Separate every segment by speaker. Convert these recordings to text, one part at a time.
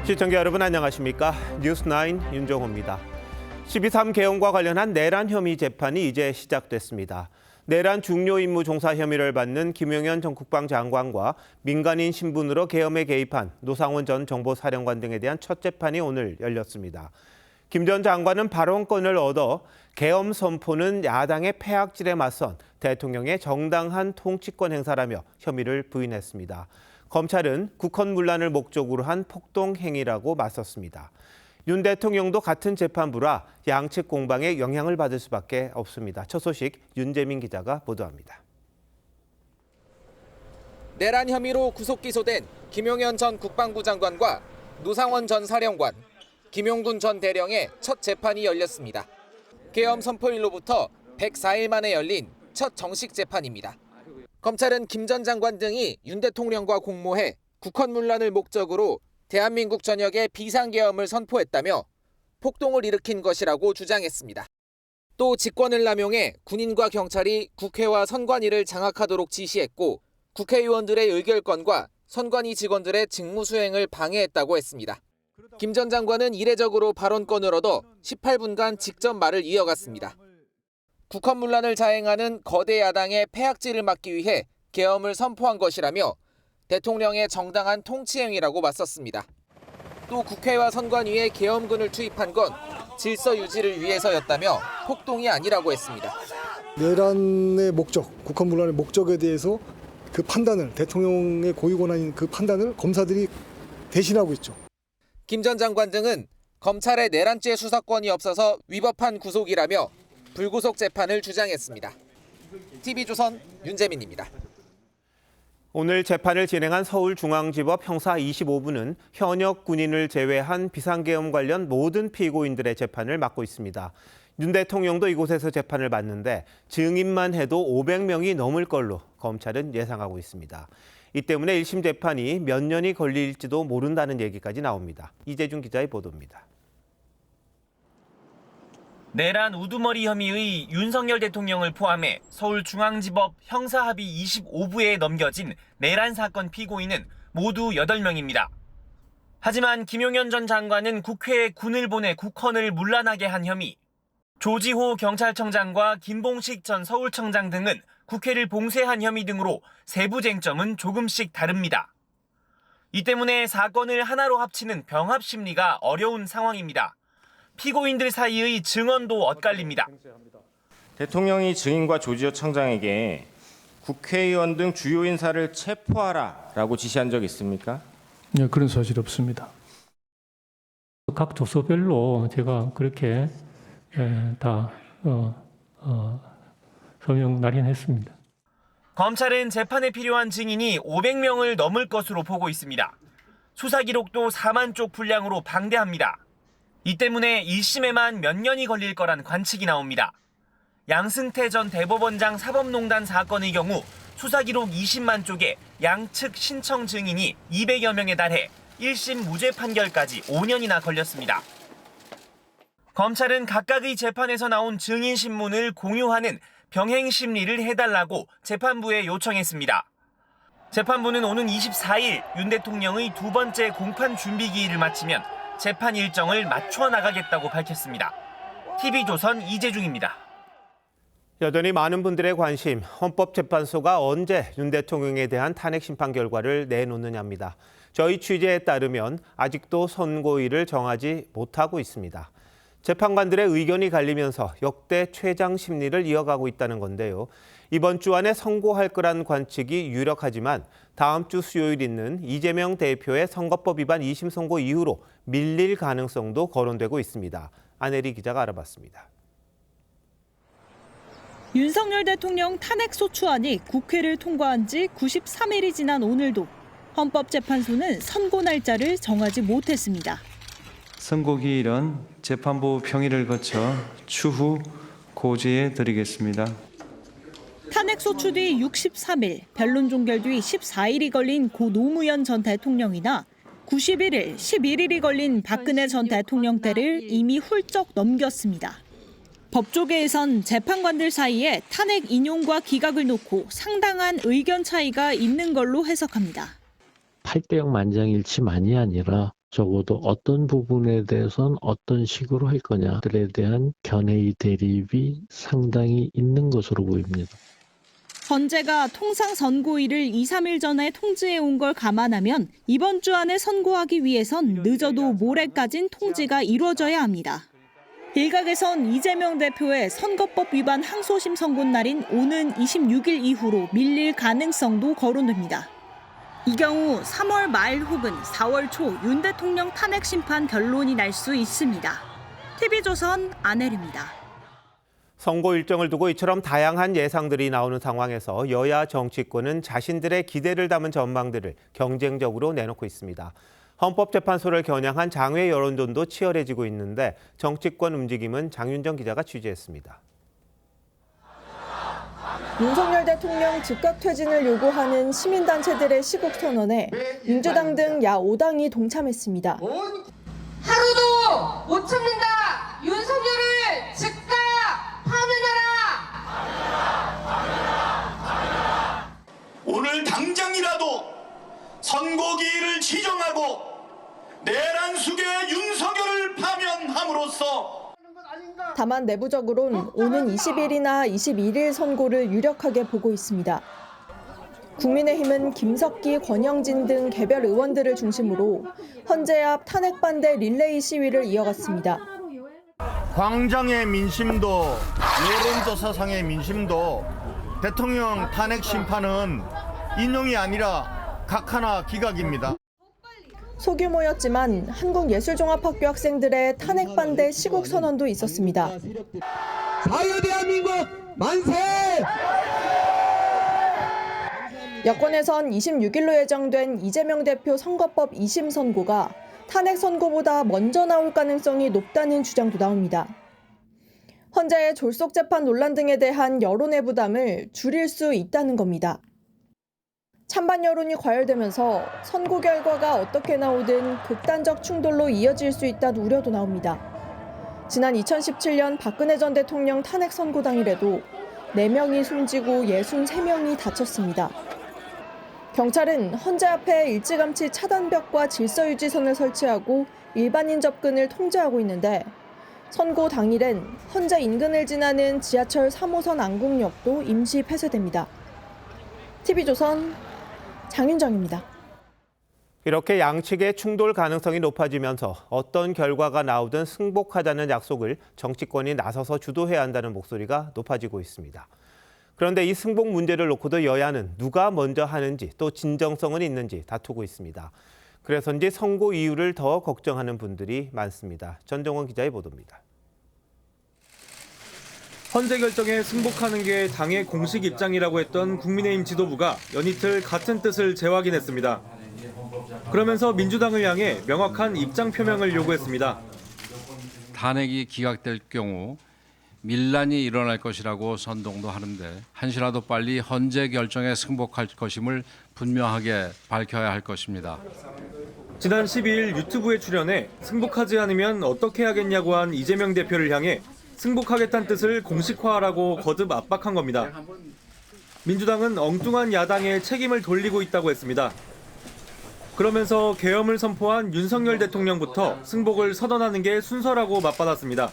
Speaker 1: 시청자 여러분 안녕하십니까? 뉴스9 윤정호입니다. 12.3 개헌과 관련한 내란 혐의 재판이 이제 시작됐습니다. 내란 중요 임무 종사 혐의를 받는 김용현 전 국방장관과 민간인 신분으로 계엄에 개입한 노상원 전 정보사령관 등에 대한 첫 재판이 오늘 열렸습니다. 김 전 장관은 발언권을 얻어 계엄 선포는 야당의 패악질에 맞선 대통령의 정당한 통치권 행사라며 혐의를 부인했습니다. 검찰은 국헌문란을 목적으로 한 폭동 행위라고 맞섰습니다. 윤 대통령도 같은 재판부라 양측 공방에 영향을 받을 수밖에 없습니다. 첫 소식 윤재민 기자가 보도합니다.
Speaker 2: 내란 혐의로 구속 기소된 김용현 전 국방부 장관과 노상원 전 사령관, 김용군 전 대령의 첫 재판이 열렸습니다. 계엄 선포일로부터 104일 만에 열린 첫 정식 재판입니다. 검찰은 김 전 장관 등이 윤 대통령과 공모해 국헌문란을 목적으로 대한민국 전역에 비상계엄을 선포했다며 폭동을 일으킨 것이라고 주장했습니다. 또 직권을 남용해 군인과 경찰이 국회와 선관위를 장악하도록 지시했고 국회의원들의 의결권과 선관위 직원들의 직무 수행을 방해했다고 했습니다. 김 전 장관은 이례적으로 발언권을 얻어 18분간 직접 말을 이어갔습니다. 국헌문란을 자행하는 거대 야당의 패악질을 막기 위해 계엄을 선포한 것이라며 대통령의 정당한 통치 행위라고 맞섰습니다. 또 국회와 선관위에 계엄군을 투입한 건 질서 유지를 위해서였다며 폭동이 아니라고 했습니다.
Speaker 3: 내란의 목적, 국헌문란의 목적에 대해서 그 판단을, 대통령의 고유권한인 그 판단을 검사들이 대신하고 있죠.
Speaker 2: 김 전 장관 등은 검찰의 내란죄 수사권이 없어서 위법한 구속이라며 불구속 재판을 주장했습니다. TV조선 윤재민입니다.
Speaker 1: 오늘 재판을 진행한 서울중앙지법 형사 25부는 현역 군인을 제외한 비상계엄 관련 모든 피고인들의 재판을 맡고 있습니다. 윤 대통령도 이곳에서 재판을 받는데 증인만 해도 500명이 넘을 걸로 검찰은 예상하고 있습니다. 이 때문에 1심 재판이 몇 년이 걸릴지도 모른다는 얘기까지 나옵니다. 이재준 기자의 보도입니다.
Speaker 4: 내란 우두머리 혐의의 윤석열 대통령을 포함해 서울중앙지법 형사합의 25부에 넘겨진 내란 사건 피고인은 모두 8명입니다. 하지만 김용현 전 장관은 국회에 군을 보내 국헌을 문란하게 한 혐의, 조지호 경찰청장과 김봉식 전 서울청장 등은 국회를 봉쇄한 혐의 등으로 세부 쟁점은 조금씩 다릅니다. 이 때문에 사건을 하나로 합치는 병합 심리가 어려운 상황입니다. 피고인들 사이의 증언도 엇갈립니다.
Speaker 5: 대통령이 증인과 조지호 청장에게 국회의원 등 주요 인사를 체포하라라고 지시한 적 있습니까?
Speaker 6: 네, 그런 사실 없습니다. 각 조서별로 제가 그렇게 다 서명 날인했습니다.
Speaker 4: 검찰은 재판에 필요한 증인이 500명을 넘을 것으로 보고 있습니다. 수사 기록도 4만 쪽 분량으로 방대합니다. 이 때문에 1심에만 몇 년이 걸릴 거란 관측이 나옵니다. 양승태 전 대법원장 사법농단 사건의 경우 수사 기록 20만 쪽에 양측 신청 증인이 200여 명에 달해 1심 무죄 판결까지 5년이나 걸렸습니다. 검찰은 각각의 재판에서 나온 증인 신문을 공유하는 병행 심리를 해달라고 재판부에 요청했습니다. 재판부는 오는 24일 윤 대통령의 두 번째 공판 준비 기일을 마치면 재판 일정을 맞춰 나가겠다고 밝혔습니다. TV조선 이재중입니다.
Speaker 1: 여전히 많은 분들의 관심, 헌법재판소가 언제 윤 대통령에 대한 탄핵 심판 결과를 내놓느냐입니다. 저희 취재에 따르면 아직도 선고일을 정하지 못하고 있습니다. 재판관들의 의견이 갈리면서 역대 최장 심리를 이어가고 있다는 건데요. 이번 주 안에 선고할 거란 관측이 유력하지만 다음 주 수요일 있는 이재명 대표의 선거법 위반 2심 선고 이후로 밀릴 가능성도 거론되고 있습니다. 안혜리 기자가 알아봤습니다.
Speaker 7: 윤석열 대통령 탄핵 소추안이 국회를 통과한 지 93일이 지난 오늘도 헌법재판소는 선고 날짜를 정하지 못했습니다.
Speaker 8: 선고기일은 재판부 평의를 거쳐 추후 고지해 드리겠습니다.
Speaker 7: 탄핵 소추 뒤 63일, 변론 종결 뒤 14일이 걸린 고 노무현 전 대통령이나 91일, 11일이 걸린 박근혜 전 대통령 때를 이미 훌쩍 넘겼습니다. 법조계에선 재판관들 사이에 탄핵 인용과 기각을 놓고 상당한 의견 차이가 있는 걸로 해석합니다.
Speaker 9: 8대0 만장일치만이 아니라 적어도 어떤 부분에 대해서는 어떤 식으로 할 거냐들에 대한 견해의 대립이 상당히 있는 것으로 보입니다.
Speaker 7: 헌재가 통상 선고일을 2, 3일 전에 통지해 온 걸 감안하면 이번 주 안에 선고하기 위해선 늦어도 모레까진 통지가 이루어져야 합니다. 일각에선 이재명 대표의 선거법 위반 항소심 선고 날인 오는 26일 이후로 밀릴 가능성도 거론됩니다. 이 경우 3월 말 혹은 4월 초 윤 대통령 탄핵 심판 결론이 날 수 있습니다. TV조선 안혜리입니다.
Speaker 1: 선거 일정을 두고 이처럼 다양한 예상들이 나오는 상황에서 여야 정치권은 자신들의 기대를 담은 전망들을 경쟁적으로 내놓고 있습니다. 헌법재판소를 겨냥한 장외 여론전도 치열해지고 있는데 정치권 움직임은 장윤정 기자가 취재했습니다.
Speaker 10: 윤석열 대통령 즉각 퇴진을 요구하는 시민단체들의 시국 선언에 민주당 등 야 5당이 동참했습니다.
Speaker 11: 하루도 못 참는다. 윤석열을 즉각 파면하라.
Speaker 12: 오늘 당장이라도 선고기일을 지정하고 내란 숙의 윤석열을 파면함으로써
Speaker 10: 다만 내부적으론 오는 20일이나 21일 선고를 유력하게 보고 있습니다. 국민의힘은 김석기, 권영진 등 개별 의원들을 중심으로 헌재 앞 탄핵 반대 릴레이 시위를 이어갔습니다.
Speaker 12: 광장의 민심도 여론조사상의 민심도 대통령 탄핵 심판은 인용이 아니라 각하나 기각입니다.
Speaker 10: 소규모였지만 한국예술종합학교 학생들의 탄핵 반대 시국 선언도 있었습니다.
Speaker 13: 자유대한민국 만세!
Speaker 10: 여권에선 26일로 예정된 이재명 대표 선거법 2심 선고가 탄핵 선고보다 먼저 나올 가능성이 높다는 주장도 나옵니다. 헌재의 졸속 재판 논란 등에 대한 여론의 부담을 줄일 수 있다는 겁니다. 찬반 여론이 과열되면서 선고 결과가 어떻게 나오든 극단적 충돌로 이어질 수 있다는 우려도 나옵니다. 지난 2017년 박근혜 전 대통령 탄핵 선고 당일에도 4명이 숨지고 63명이 다쳤습니다. 경찰은 헌재 앞에 일찌감치 차단벽과 질서유지선을 설치하고 일반인 접근을 통제하고 있는데 선고 당일엔 헌재 인근을 지나는 지하철 3호선 안국역도 임시 폐쇄됩니다. TV조선 장윤정입니다.
Speaker 1: 이렇게 양측의 충돌 가능성이 높아지면서 어떤 결과가 나오든 승복하자는 약속을 정치권이 나서서 주도해야 한다는 목소리가 높아지고 있습니다. 그런데 이 승복 문제를 놓고도 여야는 누가 먼저 하는지 또 진정성은 있는지 다투고 있습니다. 그래서인지 선고 이유를 더 걱정하는 분들이 많습니다. 전정원 기자의 보도입니다.
Speaker 14: 헌재 결정에 승복하는 게 당의 공식 입장이라고 했던 국민의힘 지도부가 연이틀 같은 뜻을 재확인했습니다. 그러면서 민주당을 향해 명확한 입장 표명을 요구했습니다.
Speaker 15: 탄핵이 기각될 경우 밀란이 일어날 것이라고 선동도 하는데 한시라도 빨리 헌재 결정에 승복할 것임을 분명하게 밝혀야 할 것입니다.
Speaker 14: 지난 12일 유튜브에 출연해 승복하지 않으면 어떻게 하겠냐고 한 이재명 대표를 향해 승복하겠다는 뜻을 공식화하라고 거듭 압박한 겁니다. 민주당은 엉뚱한 야당에 책임을 돌리고 있다고 했습니다. 그러면서 계엄을 선포한 윤석열 대통령부터 승복을 선언하는 게 순서라고 맞받았습니다.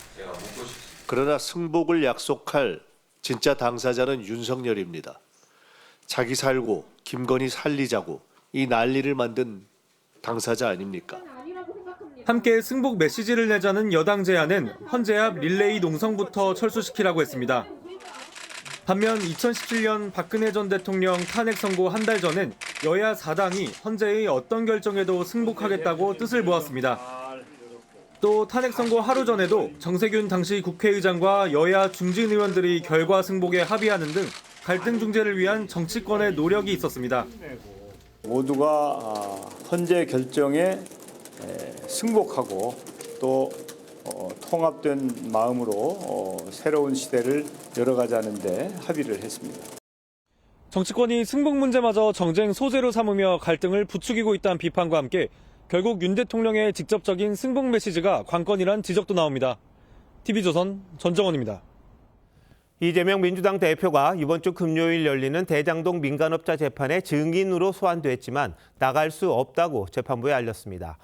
Speaker 16: 그러나 승복을 약속할 진짜 당사자는 윤석열입니다. 자기 살고 김건희 살리자고 이 난리를 만든 당사자 아닙니까?
Speaker 14: 함께 승복 메시지를 내자는 여당 제안은 헌재 앞 릴레이 농성부터 철수시키라고 했습니다. 반면 2017년 박근혜 전 대통령 탄핵 선고 한 달 전엔 여야 4당이 헌재의 어떤 결정에도 승복하겠다고 뜻을 모았습니다. 또 탄핵 선고 하루 전에도 정세균 당시 국회의장과 여야 중진 의원들이 결과 승복에 합의하는 등 갈등 중재를 위한 정치권의 노력이 있었습니다.
Speaker 17: 모두가 헌재 결정에 승복하고 또 통합된 마음으로 새로운 시대를 열어가자는 데 합의를 했습니다.
Speaker 14: 정치권이 승복 문제마저 정쟁 소재로 삼으며 갈등을 부추기고 있다는 비판과 함께 결국 윤 대통령의 직접적인 승복 메시지가 관건이란 지적도 나옵니다. TV조선 전정원입니다.
Speaker 1: 이재명 민주당 대표가 이번 주 금요일 열리는 대장동 민간업자 재판에 증인으로 소환됐지만 나갈 수 없다고 재판부에 알렸습니다.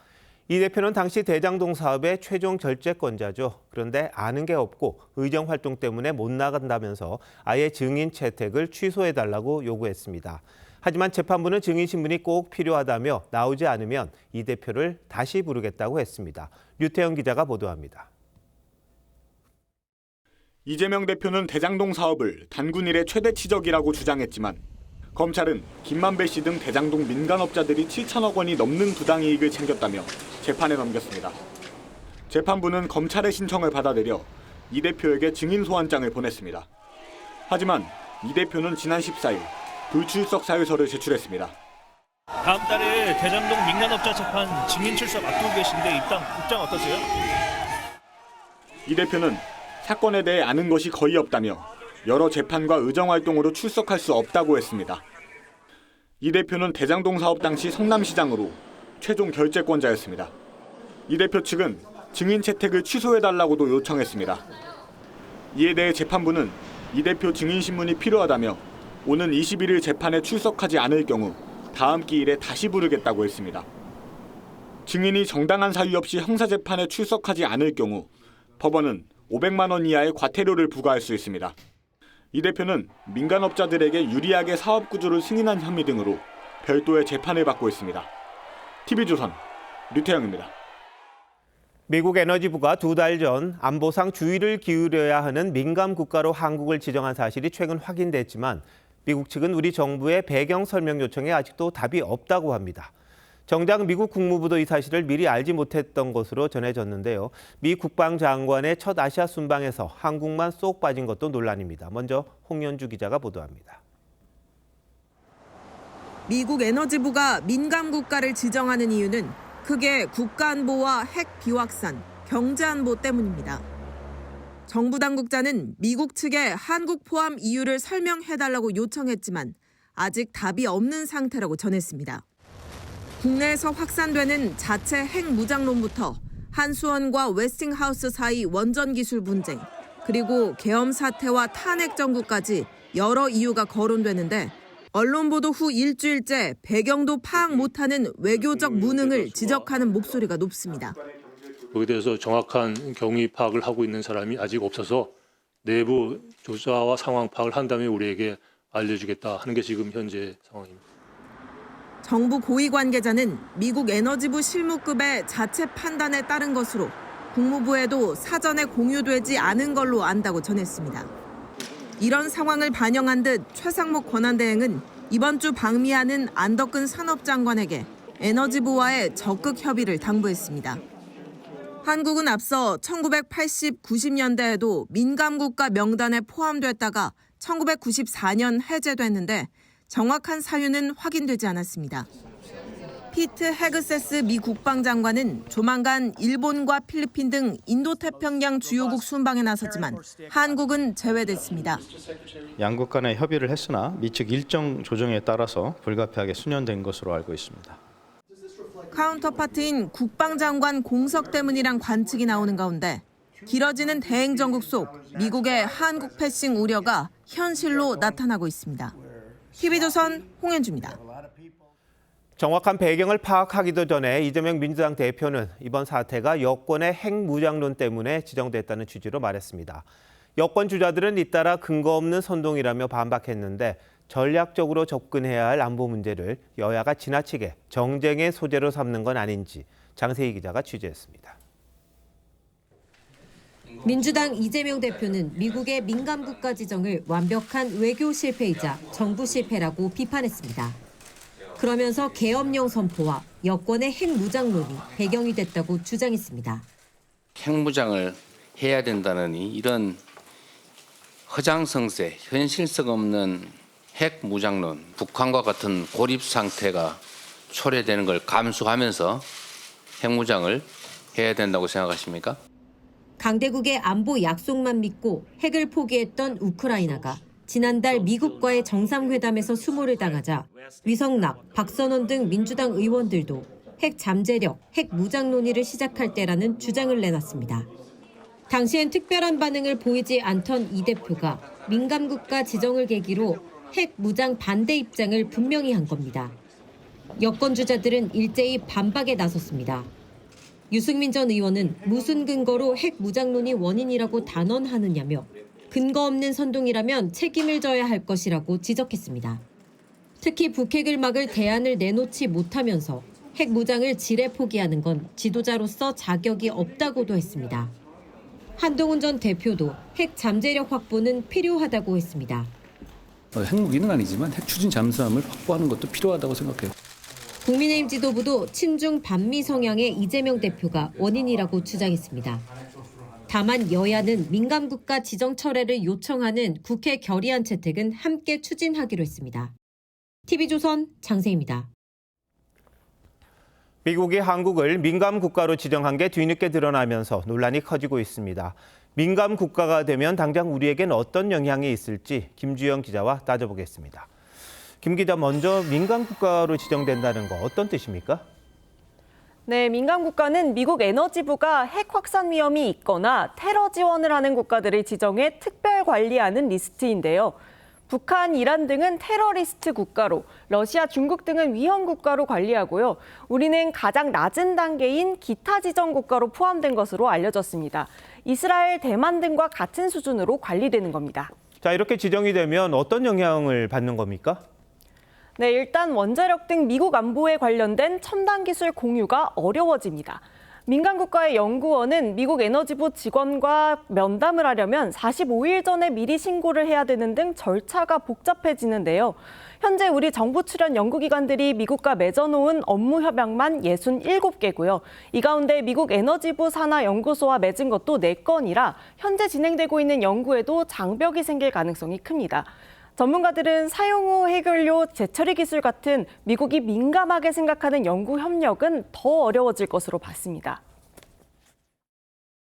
Speaker 1: 이 대표는 당시 대장동 사업의 최종 결재권자죠. 그런데 아는 게 없고 의정 활동 때문에 못 나간다면서 아예 증인 채택을 취소해달라고 요구했습니다. 하지만 재판부는 증인 신문이 꼭 필요하다며 나오지 않으면 이 대표를 다시 부르겠다고 했습니다. 류태영 기자가 보도합니다.
Speaker 18: 이재명 대표는 대장동 사업을 단군 일의 최대 치적이라고 주장했지만 검찰은 김만배 씨 등 대장동 민간업자들이 7천억 원이 넘는 부당이익을 챙겼다며 재판에 넘겼습니다. 재판부는 검찰의 신청을 받아들여 이 대표에게 증인 소환장을 보냈습니다. 하지만 이 대표는 지난 14일 불출석 사유서를 제출했습니다.
Speaker 19: 다음 달에 대장동 민간업자 재판 증인 출석 앞두고 계신데 입장 어떠세요?
Speaker 18: 이 대표는 사건에 대해 아는 것이 거의 없다며 여러 재판과 의정활동으로 출석할 수 없다고 했습니다. 이 대표는 대장동 사업 당시 성남시장으로 최종 결재권자였습니다. 이 대표 측은 증인 채택을 취소해달라고도 요청했습니다. 이에 대해 재판부는 이 대표 증인 신문이 필요하다며 오는 21일 재판에 출석하지 않을 경우 다음 기일에 다시 부르겠다고 했습니다. 증인이 정당한 사유 없이 형사재판에 출석하지 않을 경우 법원은 500만 원 이하의 과태료를 부과할 수 있습니다. 이 대표는 민간업자들에게 유리하게 사업 구조를 승인한 혐의 등으로 별도의 재판을 받고 있습니다. TV조선 류태영입니다.
Speaker 1: 미국 에너지부가 2달 전 안보상 주의를 기울여야 하는 민감 국가로 한국을 지정한 사실이 최근 확인됐지만 미국 측은 우리 정부의 배경 설명 요청에 아직도 답이 없다고 합니다. 정작 미국 국무부도 이 사실을 미리 알지 못했던 것으로 전해졌는데요. 미 국방장관의 첫 아시아 순방에서 한국만 쏙 빠진 것도 논란입니다. 먼저 홍연주 기자가 보도합니다.
Speaker 20: 미국 에너지부가 민감 국가를 지정하는 이유는 크게 국가안보와 핵 비확산, 경제안보 때문입니다. 정부 당국자는 미국 측에 한국 포함 이유를 설명해달라고 요청했지만 아직 답이 없는 상태라고 전했습니다. 국내에서 확산되는 자체 핵무장론부터 한수원과 웨스팅하우스 사이 원전 기술 분쟁, 그리고 계엄 사태와 탄핵 정국까지 여러 이유가 거론되는데 언론 보도 후 일주일째 배경도 파악 못하는 외교적 무능을 지적하는 목소리가 높습니다.
Speaker 21: 거기에 대해서 정확한 경위 파악을 하고 있는 사람이 아직 없어서 내부 조사와 상황 파악을 한 다음에 우리에게 알려주겠다 하는 게 지금 현재 상황입니다.
Speaker 20: 정부 고위 관계자는 미국 에너지부 실무급의 자체 판단에 따른 것으로 국무부에도 사전에 공유되지 않은 걸로 안다고 전했습니다. 이런 상황을 반영한 듯 최상목 권한대행은 이번 주 방미하는 안덕근 산업장관에게 에너지부와의 적극 협의를 당부했습니다. 한국은 앞서 1980, 90년대에도 민감국가 명단에 포함됐다가 1994년 해제됐는데 정확한 사유는 확인되지 않았습니다. 피트 헤그세스 미 국방장관은 조만간 일본과 필리핀 등 인도태평양 주요국 순방에 나섰지만 한국은 제외됐습니다.
Speaker 22: 양국 간에 협의를 했으나 미측 일정 조정에 따라서 불가피하게 수년된 것으로 알고 있습니다.
Speaker 20: 카운터파트인 국방장관 공석 때문이란 관측이 나오는 가운데 길어지는 대행 정국 속 미국의 한국 패싱 우려가 현실로 나타나고 있습니다. TV조선 홍현주입니다.
Speaker 1: 정확한 배경을 파악하기도 전에 이재명 민주당 대표는 이번 사태가 여권의 핵무장론 때문에 지정됐다는 취지로 말했습니다. 여권 주자들은 잇따라 근거 없는 선동이라며 반박했는데 전략적으로 접근해야 할 안보 문제를 여야가 지나치게 정쟁의 소재로 삼는 건 아닌지 장세희 기자가 취재했습니다.
Speaker 23: 민주당 이재명 대표는 미국의 민감국가 지정을 완벽한 외교 실패이자 정부 실패라고 비판했습니다. 그러면서 계엄령 선포와 여권의 핵무장론이 배경이 됐다고 주장했습니다.
Speaker 24: 핵무장을 해야 된다느니 이런 허장성세, 현실성 없는 핵무장론, 북한과 같은 고립 상태가 초래되는 걸 감수하면서 핵무장을 해야 된다고 생각하십니까?
Speaker 23: 강대국의 안보 약속만 믿고 핵을 포기했던 우크라이나가 지난달 미국과의 정상회담에서 수모를 당하자 위성락, 박선원 등 민주당 의원들도 핵 잠재력, 핵 무장 논의를 시작할 때라는 주장을 내놨습니다. 당시엔 특별한 반응을 보이지 않던 이 대표가 민감국가 지정을 계기로 핵 무장 반대 입장을 분명히 한 겁니다. 여권 주자들은 일제히 반박에 나섰습니다. 유승민 전 의원은 무슨 근거로 핵 무장론이 원인이라고 단언하느냐며 근거 없는 선동이라면 책임을 져야 할 것이라고 지적했습니다. 특히 북핵을 막을 대안을 내놓지 못하면서 핵 무장을 지레 포기하는 건 지도자로서 자격이 없다고도 했습니다. 한동훈 전 대표도 핵 잠재력 확보는 필요하다고 했습니다.
Speaker 2: 핵무기는 아니지만 핵 추진 잠수함을 확보하는 것도 필요하다고 생각해요.
Speaker 23: 국민의힘 지도부도 친중 반미 성향의 이재명 대표가 원인이라고 주장했습니다. 다만 여야는 민감국가 지정 철회를 요청하는 국회 결의안 채택은 함께 추진하기로 했습니다. TV조선 장세입니다.
Speaker 1: 미국이 한국을 민감 국가로 지정한 게 뒤늦게 드러나면서 논란이 커지고 있습니다. 민감 국가가 되면 당장 우리에겐 어떤 영향이 있을지 김주영 기자와 따져보겠습니다. 김 기자, 먼저 민감 국가로 지정된다는 거 어떤 뜻입니까?
Speaker 3: 네, 민감 국가는 미국 에너지부가 핵 확산 위험이 있거나 테러 지원을 하는 국가들을 지정해 특별 관리하는 리스트인데요. 북한, 이란 등은 테러리스트 국가로, 러시아, 중국 등은 위험 국가로 관리하고요. 우리는 가장 낮은 단계인 기타 지정 국가로 포함된 것으로 알려졌습니다. 이스라엘, 대만 등과 같은 수준으로 관리되는 겁니다.
Speaker 1: 자, 이렇게 지정이 되면 어떤 영향을 받는 겁니까?
Speaker 3: 네, 일단 원자력 등 미국 안보에 관련된 첨단 기술 공유가 어려워집니다. 민간 국가의 연구원은 미국 에너지부 직원과 면담을 하려면 45일 전에 미리 신고를 해야 되는 등 절차가 복잡해지는데요. 현재 우리 정부 출연 연구기관들이 미국과 맺어놓은 업무 협약만 67개고요. 이 가운데 미국 에너지부 산하 연구소와 맺은 것도 4건이라 현재 진행되고 있는 연구에도 장벽이 생길 가능성이 큽니다. 전문가들은 사용 후 해결료 재처리 기술 같은 미국이 민감하게 생각하는 연구 협력은 더 어려워질 것으로 봤습니다.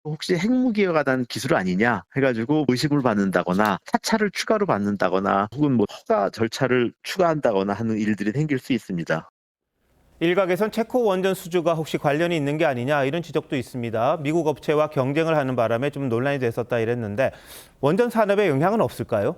Speaker 5: 혹시 핵무기에 관한 기술 아니냐 해가지고 의심을 받는다거나 사찰을 추가로 받는다거나 혹은 뭐 허가 절차를 추가한다거나 하는 일들이 생길 수 있습니다.
Speaker 1: 일각에선 체코 원전 수주가 혹시 관련이 있는 게 아니냐 이런 지적도 있습니다. 미국 업체와 경쟁을 하는 바람에 좀 논란이 됐었다 이랬는데 원전 산업에 영향은 없을까요?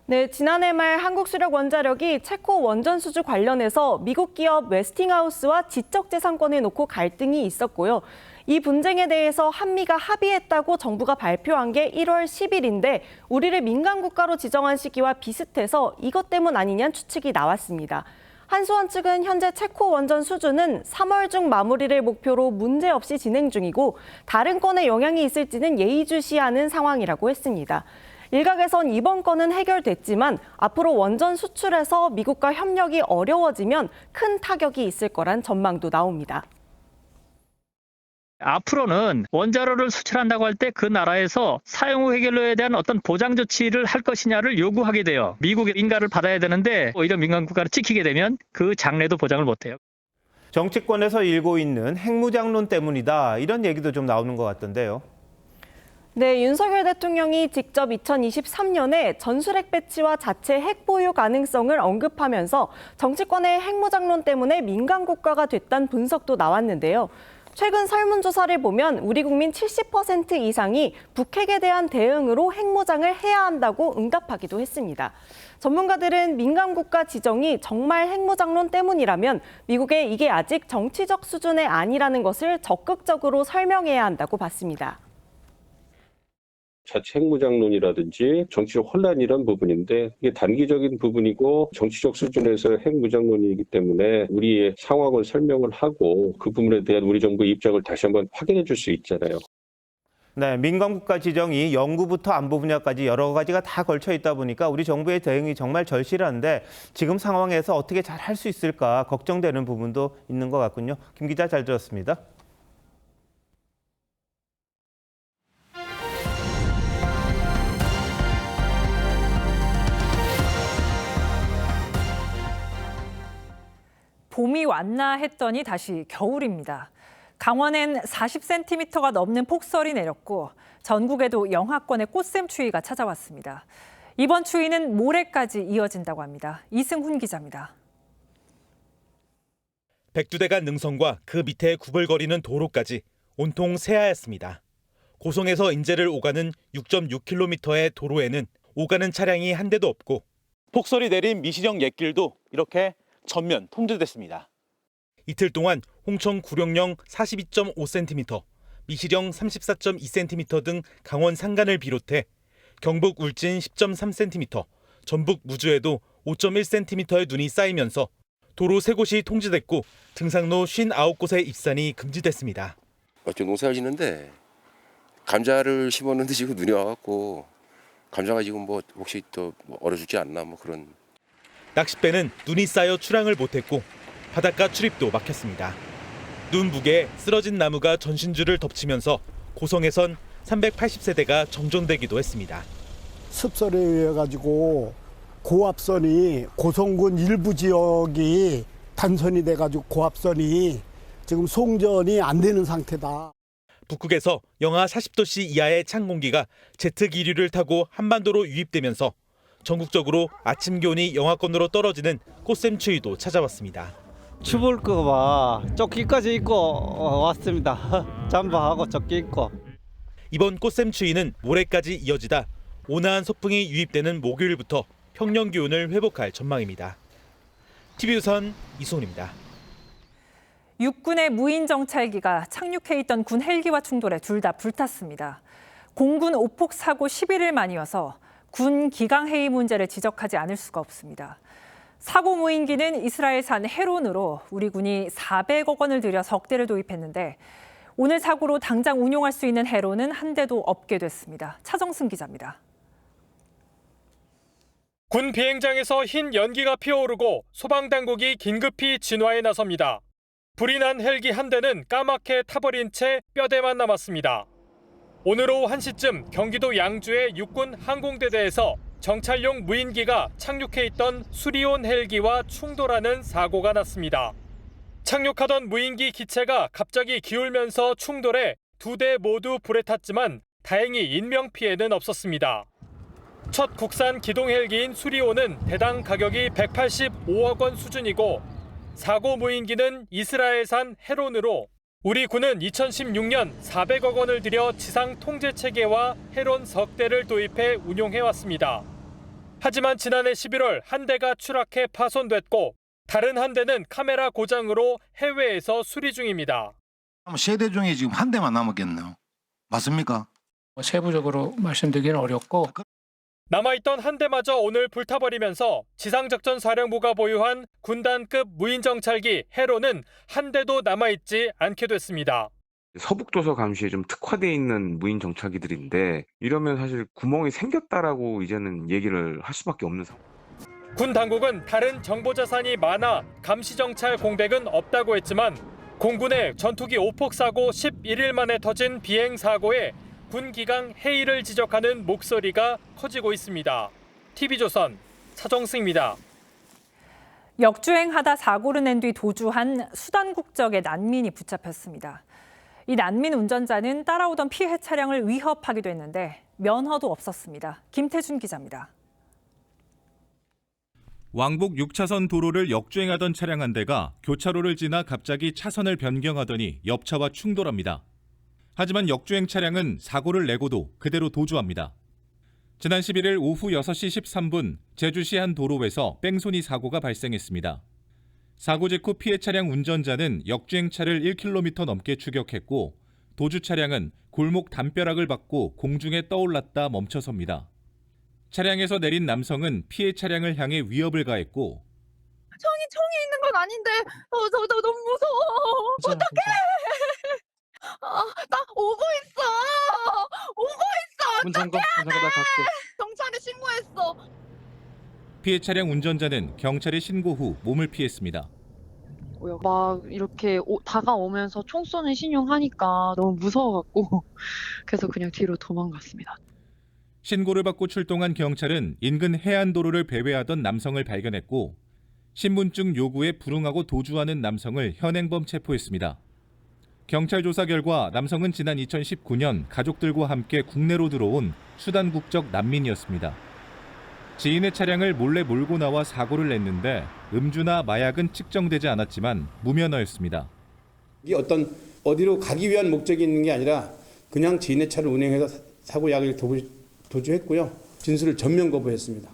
Speaker 3: 네, 지난해 말 한국수력원자력이 체코 원전 수주 관련해서 미국 기업 웨스팅하우스와 지적재산권을 놓고 갈등이 있었고요. 이 분쟁에 대해서 한미가 합의했다고 정부가 발표한 게 1월 10일인데 우리를 민간 국가로 지정한 시기와 비슷해서 이것 때문 아니냐는 추측이 나왔습니다. 한수원 측은 현재 체코 원전 수주는 3월 중 마무리를 목표로 문제없이 진행 중이고 다른 건에 영향이 있을지는 예의주시하는 상황이라고 했습니다. 일각에선 이번 건은 해결됐지만 앞으로 원전 수출에서 미국과 협력이 어려워지면 큰 타격이 있을 거란 전망도 나옵니다.
Speaker 6: 앞으로는 원자로를 수출한다고 할 때 그 나라에서 사용 후 해결료에 대한 어떤 보장 조치를 할 것이냐를 요구하게 돼요. 미국의 인가를 받아야 되는데 오히려 민간 국가를 지키게 되면 그 장래도 보장을 못해요.
Speaker 1: 정치권에서 일고 있는 핵무장론 때문이다 이런 얘기도 좀 나오는 것 같던데요.
Speaker 3: 네, 윤석열 대통령이 직접 2023년에 전술핵 배치와 자체 핵 보유 가능성을 언급하면서 정치권의 핵무장론 때문에 민간 국가가 됐다는 분석도 나왔는데요. 최근 설문조사를 보면 우리 국민 70% 이상이 북핵에 대한 대응으로 핵무장을 해야 한다고 응답하기도 했습니다. 전문가들은 민간 국가 지정이 정말 핵무장론 때문이라면 미국에 이게 아직 정치적 수준의 아니라는 것을 적극적으로 설명해야 한다고 봤습니다.
Speaker 25: 자체 핵무장론이라든지 정치적 혼란이란 부분인데 이게 단기적인 부분이고 정치적 수준에서 핵무장론이기 때문에 우리의 상황을 설명을 하고 그 부분에 대한 우리 정부의 입장을 다시 한번 확인해 줄 수 있잖아요.
Speaker 1: 네, 민간국가 지정이 연구부터 안보 분야까지 여러 가지가 다 걸쳐 있다 보니까 우리 정부의 대응이 정말 절실한데 지금 상황에서 어떻게 잘 할 수 있을까 걱정되는 부분도 있는 것 같군요. 김 기자 잘 들었습니다.
Speaker 26: 봄이 왔나 했더니 다시 겨울입니다. 강원엔 40cm가 넘는 폭설이 내렸고 전국에도 영하권의 꽃샘추위가 찾아왔습니다. 이번 추위는 모레까지 이어진다고 합니다. 이승훈 기자입니다.
Speaker 27: 백두대간 능선과 그 밑에 구불거리는 도로까지 온통 새하얗습니다. 고성에서 인제를 오가는 6.6km의 도로에는 오가는 차량이 한 대도 없고 폭설이 내린 미시령 옛길도 이렇게 전면 통제됐습니다. 이틀 동안 홍천 구룡령 42.5cm, 미시령 34.2cm 등 강원 산간을 비롯해 경북 울진 10.3cm, 전북 무주에도 5.1cm의 눈이 쌓이면서 도로 3곳이 통제됐고 등산로 59곳의 입산이 금지됐습니다.
Speaker 4: 지금 농사를 짓는데 감자를 심었는데 지금 눈이 와갖고 감자가 지금 뭐 혹시 또 얼어 죽지 않나 뭐 그런.
Speaker 27: 낚싯배는 눈이 쌓여 출항을 못했고 바닷가 출입도 막혔습니다. 눈 무게에 쓰러진 나무가 전신줄을 덮치면서 고성에선 380세대가 정전되기도 했습니다.
Speaker 7: 습설에 의해 가지고 고압선이 고성군 일부 지역이 단선이 돼가지고 고압선이 지금 송전이 안 되는 상태다.
Speaker 27: 북극에서 영하 40도씨 이하의 찬 공기가 제트 기류를 타고 한반도로 유입되면서 전국적으로 아침 기온이 영하권으로 떨어지는 꽃샘추위도 찾아왔습니다.
Speaker 8: 추울까 봐 조끼까지 입고 왔습니다. 잠바하고 조끼 입고.
Speaker 27: 이번 꽃샘추위는 모레까지 이어지다 온화한 서풍이 유입되는 목요일부터 평년 기온을 회복할 전망입니다. TV조선 이소은입니다.
Speaker 26: 육군의 무인 정찰기가 착륙해 있던 군 헬기와 충돌해 둘 다 불탔습니다. 공군 오폭 사고 11일 만이어서 군 기강 해이 문제를 지적하지 않을 수가 없습니다. 사고 무인기는 이스라엘산 헤론으로 우리 군이 400억 원을 들여 석대를 도입했는데 오늘 사고로 당장 운용할 수 있는 헤론은 한 대도 없게 됐습니다. 차정승 기자입니다.
Speaker 9: 군 비행장에서 흰 연기가 피어오르고 소방당국이 긴급히 진화에 나섭니다. 불이 난 헬기 한 대는 까맣게 타버린 채 뼈대만 남았습니다. 오늘 오후 1시쯤 경기도 양주의 육군 항공대대에서 정찰용 무인기가 착륙해 있던 수리온 헬기와 충돌하는 사고가 났습니다. 착륙하던 무인기 기체가 갑자기 기울면서 충돌해 두 대 모두 불에 탔지만 다행히 인명피해는 없었습니다. 첫 국산 기동 헬기인 수리온은 대당 가격이 185억 원 수준이고 사고 무인기는 이스라엘산 헤론으로 우리 군은 2016년 400억 원을 들여 지상 통제 체계와 헤론 석대를 도입해 운용해왔습니다. 하지만 지난해 11월 한 대가 추락해 파손됐고 다른 한 대는 카메라 고장으로 해외에서 수리 중입니다.
Speaker 11: 세 대 중에 지금 한 대만 남았겠네요. 맞습니까?
Speaker 6: 세부적으로 말씀드리기는 어렵고
Speaker 9: 남아있던 한 대마저 오늘 불타버리면서 지상작전사령부가 보유한 군단급 무인정찰기 헤론은 한 대도 남아있지 않게 됐습니다.
Speaker 12: 서북도서 감시에 좀 특화되어 있는 무인 정찰기들인데 이러면 사실 구멍이 생겼다라고 이제는 얘기를 할 수밖에 없는 상황.
Speaker 9: 군 당국은 다른 정보 자산이 많아 감시 정찰 공백은 없다고 했지만 공군의 전투기 오폭 사고 11일 만에 터진 비행 사고에 군 기강 해이를 지적하는 목소리가 커지고 있습니다. TV조선 차정승입니다.
Speaker 26: 역주행하다 사고를 낸 뒤 도주한 수단 국적의 난민이 붙잡혔습니다. 이 난민 운전자는 따라오던 피해 차량을 위협하기도 했는데 면허도 없었습니다. 김태준 기자입니다.
Speaker 13: 왕복 6차선 도로를 역주행하던 차량 한 대가 교차로를 지나 갑자기 차선을 변경하더니 옆차와 충돌합니다. 하지만 역주행 차량은 사고를 내고도 그대로 도주합니다. 지난 11일 오후 6시 13분 제주시 한 도로에서 뺑소니 사고가 발생했습니다. 사고 직후 피해 차량 운전자는 역주행차를 1km 넘게 추격했고 도주 차량은 골목 담벼락을 받고 공중에 떠올랐다 멈춰섭니다. 차량에서 내린 남성은 피해 차량을 향해 위협을 가했고
Speaker 28: 총이 있는 건 아닌데 저 너무 무서워. 어떡해. 나 오고 있어.
Speaker 13: 문 잠궈 나 갈게.
Speaker 28: 경찰에 신고했어.
Speaker 13: 피해 차량 운전자는 경찰에 신고 후 몸을 피했습니다.
Speaker 29: 막 이렇게 다가오면서 총 쏘는 신용하니까 너무 무서워갖고 그래서 그냥 뒤로 도망갔습니다.
Speaker 13: 신고를 받고 출동한 경찰은 인근 해안도로를 배회하던 남성을 발견했고 신분증 요구에 불응하고 도주하는 남성을 현행범 체포했습니다. 경찰 조사 결과 남성은 지난 2019년 가족들과 함께 국내로 들어온 수단 국적 난민이었습니다. 지인의 차량을 몰래 몰고 나와 사고를 냈는데 음주나 마약은 측정되지 않았지만 무면허였습니다.
Speaker 30: 이게 어디로 가기 위한 목적이 있는 게 아니라 그냥 지인의 차를 운행해서 사고 야기를 도주했고요. 진술을 전면 거부했습니다.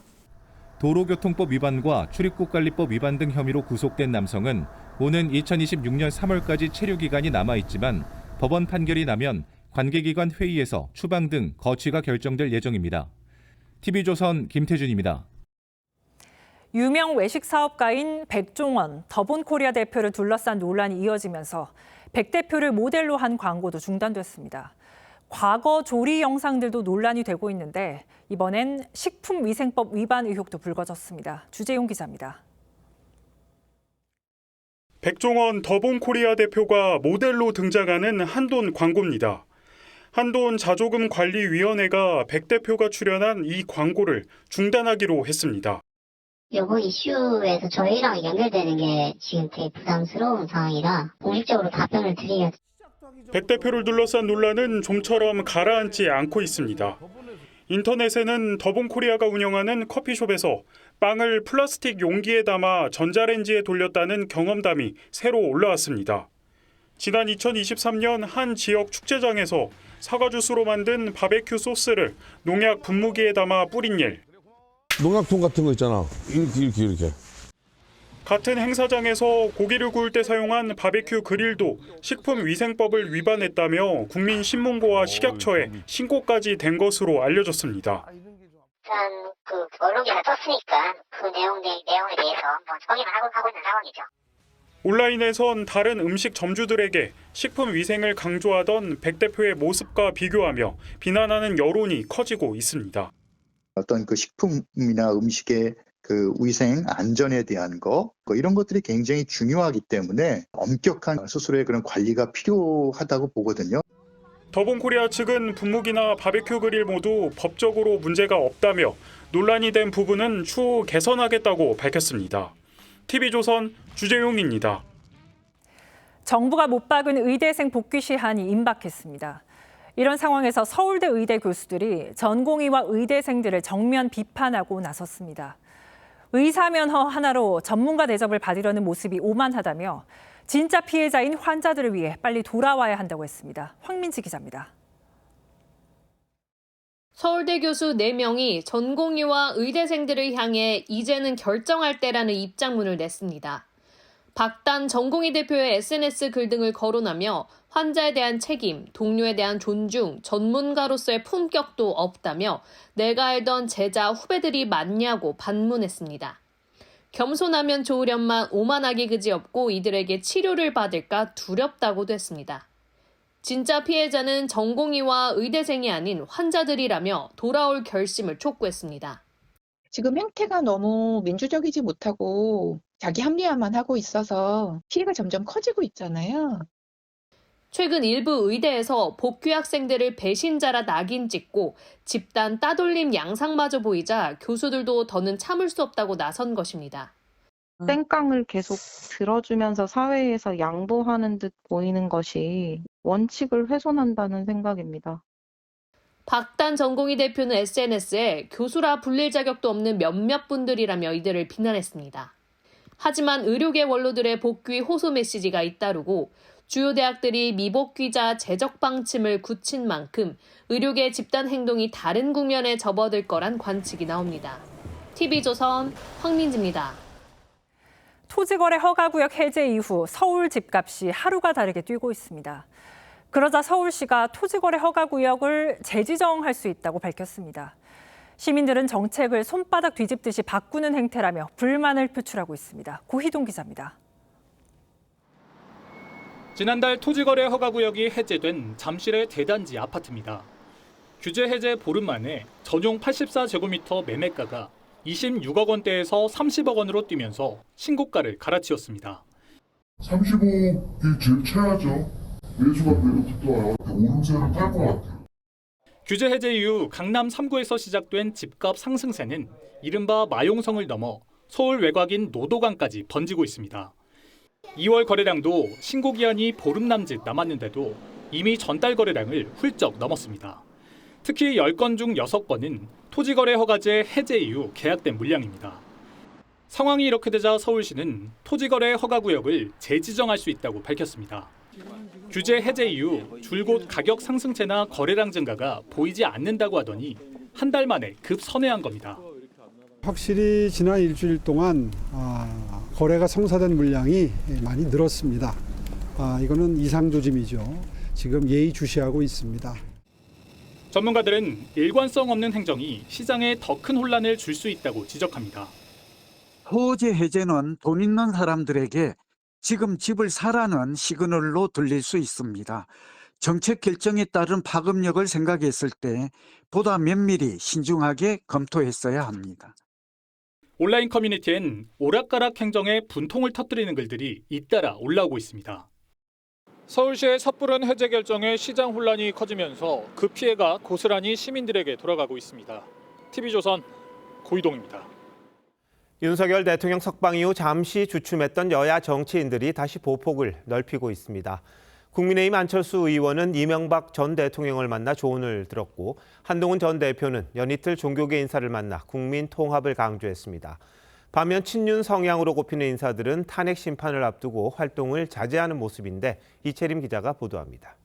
Speaker 13: 도로교통법 위반과 출입국관리법 위반 등 혐의로 구속된 남성은 오는 2026년 3월까지 체류 기간이 남아있지만 법원 판결이 나면 관계기관 회의에서 추방 등 거취가 결정될 예정입니다. TV조선 김태준입니다.
Speaker 26: 유명 외식 사업가인 백종원 더본코리아 대표를 둘러싼 논란이 이어지면서 백 대표를 모델로 한 광고도 중단됐습니다. 과거 조리 영상들도 논란이 되고 있는데 이번엔 식품위생법 위반 의혹도 불거졌습니다. 주재용 기자입니다.
Speaker 10: 백종원 더본코리아 대표가 모델로 등장하는 한돈 광고입니다. 한돈 자조금관리위원회가 백 대표가 출연한 이 광고를 중단하기로 했습니다.
Speaker 14: 요거 이슈에서 저희랑 연결되는 게 지금 되게 부담스러운 상황이라 공식적으로 답변을 드리면
Speaker 10: 백 대표를 둘러싼 논란은 좀처럼 가라앉지 않고 있습니다. 인터넷에는 더본코리아가 운영하는 커피숍에서 빵을 플라스틱 용기에 담아 전자레인지에 돌렸다는 경험담이 새로 올라왔습니다. 지난 2023년 한 지역 축제장에서 사과 주스로 만든 바베큐 소스를 농약 분무기에 담아 뿌린 일.
Speaker 15: 농약통 같은 거 있잖아. 이렇게.
Speaker 10: 같은 행사장에서 고기를 구울 때 사용한 바베큐 그릴도 식품위생법을 위반했다며 국민신문고와 식약처에 신고까지 된 것으로 알려졌습니다.
Speaker 14: 일단 그 언론계가 떴으니까 그 내용에 대해서 한번 확인을 하고 있는 상황이죠.
Speaker 10: 온라인에선 다른 음식 점주들에게 식품위생을 강조하던 백 대표의 모습과 비교하며 비난하는 여론이 커지고 있습니다.
Speaker 16: 어떤 그 식품이나 음식의 그 위생 안전에 대한 거 이런 것들이 굉장히 중요하기 때문에 엄격한 스스로의 그런 관리가 필요하다고 보거든요.
Speaker 10: 더본코리아 측은 분무기나 바베큐 그릴 모두 법적으로 문제가 없다며 논란이 된 부분은 추후 개선하겠다고 밝혔습니다. TV조선 주재용입니다.
Speaker 26: 정부가 못 박은 의대생 복귀 시한이 임박했습니다. 이런 상황에서 서울대 의대 교수들이 전공의와 의대생들을 정면 비판하고 나섰습니다. 의사면허 하나로 전문가 대접을 받으려는 모습이 오만하다며 진짜 피해자인 환자들을 위해 빨리 돌아와야 한다고 했습니다. 황민지 기자입니다.
Speaker 17: 서울대 교수 4명이 전공의와 의대생들을 향해 이제는 결정할 때라는 입장문을 냈습니다. 박단 전공의 대표의 SNS 글 등을 거론하며 환자에 대한 책임, 동료에 대한 존중, 전문가로서의 품격도 없다며 내가 알던 제자 후배들이 맞냐고 반문했습니다. 겸손하면 좋으련만 오만하기 그지없고 이들에게 치료를 받을까 두렵다고도 했습니다. 진짜 피해자는 전공의와 의대생이 아닌 환자들이라며 돌아올 결심을 촉구했습니다.
Speaker 18: 지금 형태가 너무 민주적이지 못하고 자기 합리화만 하고 있어서 피해가 점점 커지고 있잖아요.
Speaker 17: 최근 일부 의대에서 복귀 학생들을 배신자라 낙인 찍고 집단 따돌림 양상마저 보이자 교수들도 더는 참을 수 없다고 나선 것입니다.
Speaker 19: 땡깡을 계속 들어주면서 사회에서 양보하는 듯 보이는 것이 원칙을 훼손한다는 생각입니다.
Speaker 17: 박단 전공의 대표는 SNS에 교수라 불릴 자격도 없는 몇몇 분들이라며 이들을 비난했습니다. 하지만 의료계 원로들의 복귀 호소 메시지가 잇따르고 주요 대학들이 미복귀자 제적 방침을 굳힌 만큼 의료계 집단 행동이 다른 국면에 접어들 거란 관측이 나옵니다. TV조선 황민지입니다.
Speaker 26: 토지거래 허가구역 해제 이후 서울 집값이 하루가 다르게 뛰고 있습니다. 그러자 서울시가 토지거래 허가구역을 재지정할 수 있다고 밝혔습니다. 시민들은 정책을 손바닥 뒤집듯이 바꾸는 행태라며 불만을 표출하고 있습니다. 고희동 기자입니다.
Speaker 20: 지난달 토지거래 허가구역이 해제된 잠실의 대단지 아파트입니다. 규제 해제 보름 만에 전용 84제곱미터 매매가가 26억 원대에서 30억 원으로 뛰면서 신고가를 갈아치웠습니다.
Speaker 21: 35억이 제일 최하죠. 매수가 내려붙어요. 오름세를 탈 것 같아요.
Speaker 20: 규제 해제 이후 강남 3구에서 시작된 집값 상승세는 이른바 마용성을 넘어 서울 외곽인 노도강까지 번지고 있습니다. 2월 거래량도 신고 기한이 보름 남짓 남았는데도 이미 전달 거래량을 훌쩍 넘었습니다. 특히 10건 중 6건은 토지거래 허가제 해제 이후 계약된 물량입니다. 상황이 이렇게 되자 서울시는 토지거래 허가구역을 재지정할 수 있다고 밝혔습니다. 규제 해제 이후 줄곧 가격 상승세나 거래량 증가가 보이지 않는다고 하더니 한 달 만에 급선회한 겁니다.
Speaker 1: 확실히 지난 일주일 동안 거래가 성사된 물량이 많이 늘었습니다. 이거는 이상 조짐이죠. 지금 예의주시하고 있습니다.
Speaker 20: 전문가들은 일관성 없는 행정이 시장에 더 큰 혼란을 줄 수 있다고 지적합니다.
Speaker 2: 호재 해제는 돈 있는 사람들에게 지금 집을 사라는 시그널로 들릴 수 있습니다. 정책 결정에 따른 파급력을 생각했을 때 보다 면밀히 신중하게 검토했어야 합니다.
Speaker 20: 온라인 커뮤니티엔 오락가락 행정에 분통을 터뜨리는 글들이 잇따라 올라오고 있습니다. 서울시의 섣부른 해제 결정에 시장 혼란이 커지면서 그 피해가 고스란히 시민들에게 돌아가고 있습니다. TV조선 고이동입니다.
Speaker 3: 윤석열 대통령 석방 이후 잠시 주춤했던 여야 정치인들이 다시 보폭을 넓히고 있습니다. 국민의힘 안철수 의원은 이명박 전 대통령을 만나 조언을 들었고 한동훈 전 대표는 연이틀 종교계 인사를 만나 국민 통합을 강조했습니다. 반면 친윤 성향으로 꼽히는 인사들은 탄핵 심판을 앞두고 활동을 자제하는 모습인데 이채림 기자가 보도합니다.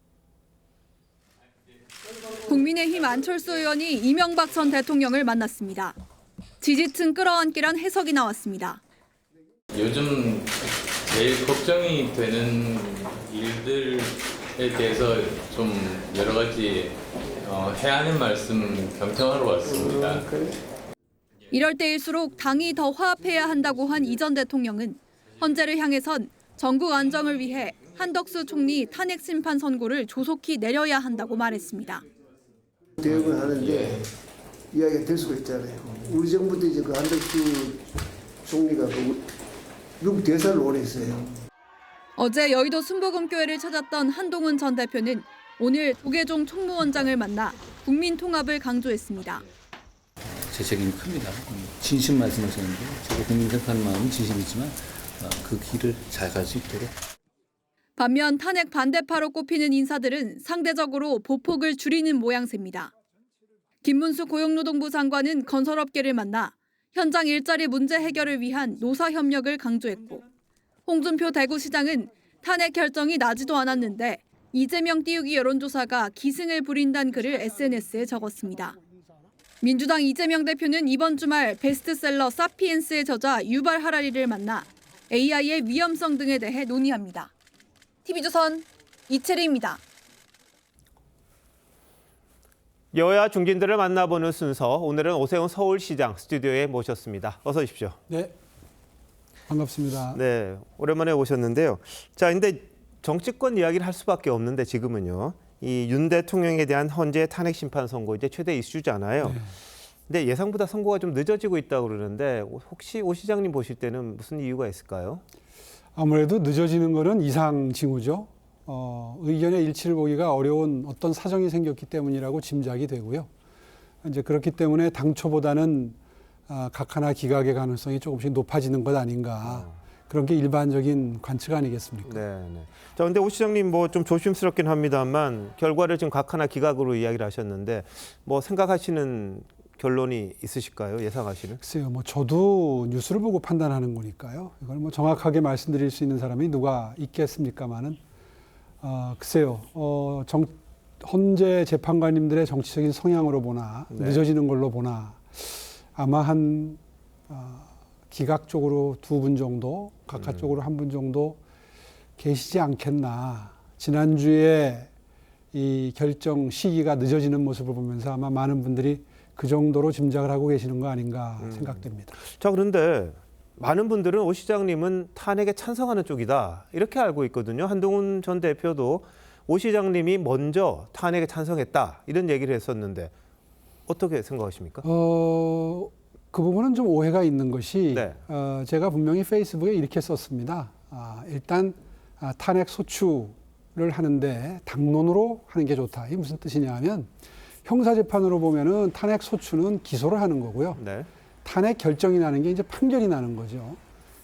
Speaker 4: 국민의힘 안철수 의원이 이명박 전 대통령을 만났습니다. 지지층 끌어안기란 해석이 나왔습니다.
Speaker 5: 요즘 제일 걱정이 되는 일들에 대해서 좀 여러 가지 해야 하는 말씀 경청하러 왔습니다.
Speaker 4: 이럴 때일수록 당이 더 화합해야 한다고 한 이 전 대통령은 헌재를 향해선 전국 안정을 위해 한덕수 총리 탄핵 심판 선고를 조속히 내려야 한다고 말했습니다.
Speaker 7: 대응을 하는데 이야기가 될 수가 있잖아요. 우리 정부도 이제 그 한덕수 총리가 미국 대사를 오래 했어요.
Speaker 4: 어제 여의도 순복음교회를 찾았던 한동훈 전 대표는 오늘 도계종 총무원장을 만나 국민 통합을 강조했습니다.
Speaker 22: 제 책임이 큽니다. 진심 말씀하셨는데 제가 국민 생각하는 마음은 진심이지만 그 길을 잘 갈 수 있도록.
Speaker 4: 반면 탄핵 반대파로 꼽히는 인사들은 상대적으로 보폭을 줄이는 모양새입니다. 김문수 고용노동부 장관은 건설업계를 만나 현장 일자리 문제 해결을 위한 노사협력을 강조했고 홍준표 대구시장은 탄핵 결정이 나지도 않았는데 이재명 띄우기 여론조사가 기승을 부린다는 글을 SNS에 적었습니다. 민주당 이재명 대표는 이번 주말 베스트셀러 사피엔스의 저자 유발 하라리를 만나 AI의 위험성 등에 대해 논의합니다. TV조선 이채리입니다.
Speaker 3: 여야 중진들을 만나보는 순서, 오늘은 오세훈 서울시장 스튜디오에 모셨습니다. 어서 오십시오.
Speaker 1: 네, 반갑습니다.
Speaker 3: 네, 오랜만에 오셨는데요. 자, 근데 정치권 이야기를 할 수밖에 없는데 지금은요. 이 윤 대통령에 대한 헌재 탄핵 심판 선고 이제 최대 이슈잖아요.
Speaker 1: 네.
Speaker 3: 근데 예상보다 선고가 좀 늦어지고 있다고 그러는데 혹시 오 시장님 보실 때는 무슨 이유가 있을까요?
Speaker 1: 아무래도 늦어지는 거는 이상 징후죠. 의견의 일치를 보기가 어려운 어떤 사정이 생겼기 때문이라고 짐작이 되고요. 이제 그렇기 때문에 당초보다는 각하나 기각의 가능성이 조금씩 높아지는 것 아닌가. 그런 게 일반적인 관측 아니겠습니까?
Speaker 3: 네. 자, 근데 오 시장님 뭐 좀 조심스럽긴 합니다만 결과를 지금 각하나 기각으로 이야기를 하셨는데 뭐 생각하시는 결론이 있으실까요? 예상하시는?
Speaker 1: 글쎄요, 뭐 저도 뉴스를 보고 판단하는 거니까요. 이걸 뭐 정확하게 말씀드릴 수 있는 사람이 누가 있겠습니까만은 글쎄요, 헌재 재판관님들의 정치적인 성향으로 보나 늦어지는 걸로 보나 아마 한 기각 쪽으로 2분 정도, 각하 쪽으로 1분 정도 계시지 않겠나. 지난주에 이 결정 시기가 늦어지는 모습을 보면서 아마 많은 분들이 그 정도로 짐작을 하고 계시는 거 아닌가 생각됩니다.
Speaker 3: 자, 그런데 많은 분들은 오 시장님은 탄핵에 찬성하는 쪽이다 이렇게 알고 있거든요. 한동훈 전 대표도 오 시장님이 먼저 탄핵에 찬성했다 이런 얘기를 했었는데 어떻게 생각하십니까?
Speaker 1: 그 부분은 좀 오해가 있는 것이 제가 분명히 페이스북에 이렇게 썼습니다. 일단 탄핵 소추를 하는데 당론으로 하는 게 좋다. 이게 무슨 뜻이냐 하면 형사재판으로 보면은 탄핵 소추는 기소를 하는 거고요. 탄핵 결정이 나는 게 이제 판결이 나는 거죠.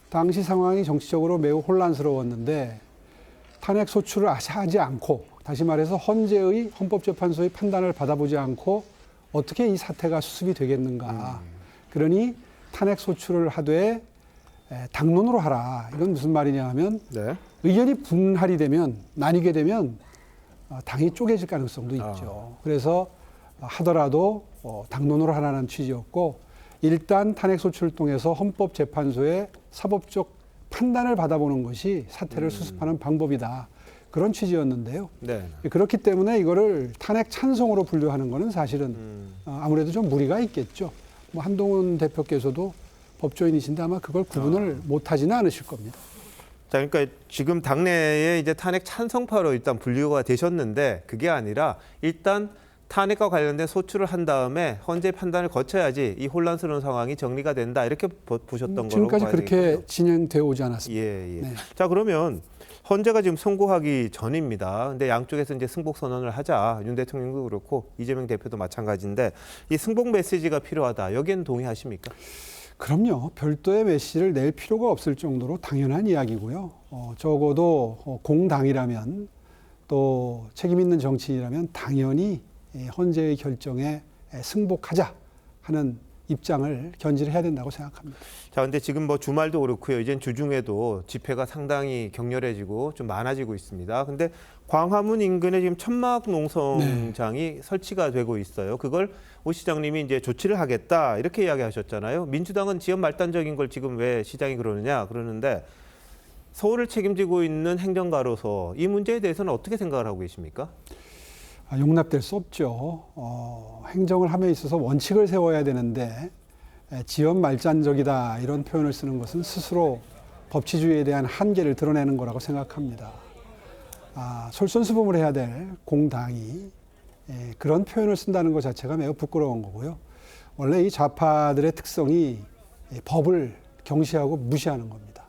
Speaker 1: 당시 상황이 정치적으로 매우 혼란스러웠는데 탄핵 소추를 하지 않고 다시 말해서 헌재의 헌법재판소의 판단을 받아보지 않고 어떻게 이 사태가 수습이 되겠는가. 그러니 탄핵 소추를 하되 당론으로 하라. 이건 무슨 말이냐 하면 의견이 분할이 되면 나뉘게 되면 당이 쪼개질 가능성도 있죠. 그래서 하더라도 당론으로 하라는 취지였고 일단 탄핵 소추를 통해서 헌법재판소의 사법적 판단을 받아보는 것이 사태를 수습하는 방법이다. 그런 취지였는데요.
Speaker 3: 네.
Speaker 1: 그렇기 때문에 이거를 탄핵 찬성으로 분류하는 것은 사실은 아무래도 좀 무리가 있겠죠. 뭐 한동훈 대표께서도 법조인이신데 아마 그걸 구분을 못하지는 않으실 겁니다.
Speaker 3: 자, 그러니까 지금 당내에 이제 탄핵 찬성파로 일단 분류가 되셨는데 그게 아니라 일단 탄핵과 관련된 소추를 한 다음에 헌재 판단을 거쳐야지 이 혼란스러운 상황이 정리가 된다 이렇게 보셨던 거로
Speaker 1: 지금까지
Speaker 3: 봐야
Speaker 1: 그렇게
Speaker 3: 되겠군요.
Speaker 1: 진행되어 오지 않았습니다.
Speaker 3: 예, 예.
Speaker 1: 네.
Speaker 3: 자, 그러면 헌재가 지금 선고하기 전입니다. 근데 양쪽에서 이제 승복 선언을 하자. 윤 대통령도 그렇고 이재명 대표도 마찬가지인데 이 승복 메시지가 필요하다. 여기에는 동의하십니까?
Speaker 1: 그럼요. 별도의 메시지를 낼 필요가 없을 정도로 당연한 이야기고요. 적어도 공당이라면 또 책임 있는 정치인이라면 당연히 헌재의 결정에 승복하자 하는 입장을 견지를 해야 된다고 생각합니다.
Speaker 3: 자, 근데 지금 뭐 주말도 그렇고요. 이젠 주중에도 집회가 상당히 격렬해지고 좀 많아지고 있습니다. 근데 광화문 인근에 지금 천막 농성장이 설치가 되고 있어요. 그걸 오 시장님이 이제 조치를 하겠다 이렇게 이야기하셨잖아요. 민주당은 지연 말단적인 걸 지금 왜 시장이 그러느냐 그러는데 서울을 책임지고 있는 행정가로서 이 문제에 대해서는 어떻게 생각을 하고 계십니까?
Speaker 1: 용납될 수 없죠. 행정을 함에 있어서 원칙을 세워야 되는데 지연 말단적이다 이런 표현을 쓰는 것은 스스로 법치주의에 대한 한계를 드러내는 거라고 생각합니다. 솔선수범을 해야 될 공당이 그런 표현을 쓴다는 것 자체가 매우 부끄러운 거고요. 원래 이 좌파들의 특성이 법을 경시하고 무시하는 겁니다.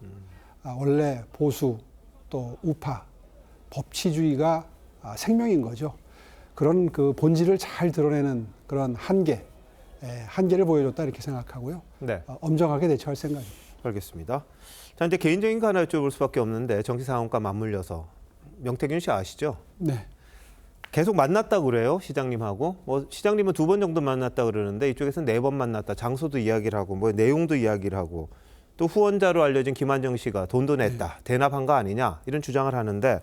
Speaker 1: 원래 보수 또 우파 법치주의가 생명인 거죠. 그런 그 본질을 잘 드러내는 그런 한계를 보여줬다 이렇게 생각하고요.
Speaker 3: 네.
Speaker 1: 엄정하게 대처할 생각입니다.
Speaker 3: 알겠습니다. 자, 이제 개인적인 거 하나 여쭤볼 수밖에 없는데 정치 상황과 맞물려서 명태균 씨 아시죠?
Speaker 1: 네.
Speaker 3: 계속 만났다고 그래요, 시장님하고. 뭐 시장님은 2번 정도 만났다 그러는데 이쪽에서는 4번 만났다. 장소도 이야기를 하고 뭐 내용도 이야기를 하고 또 후원자로 알려진 김한정 씨가 돈도 냈다. 대납한 거 아니냐 이런 주장을 하는데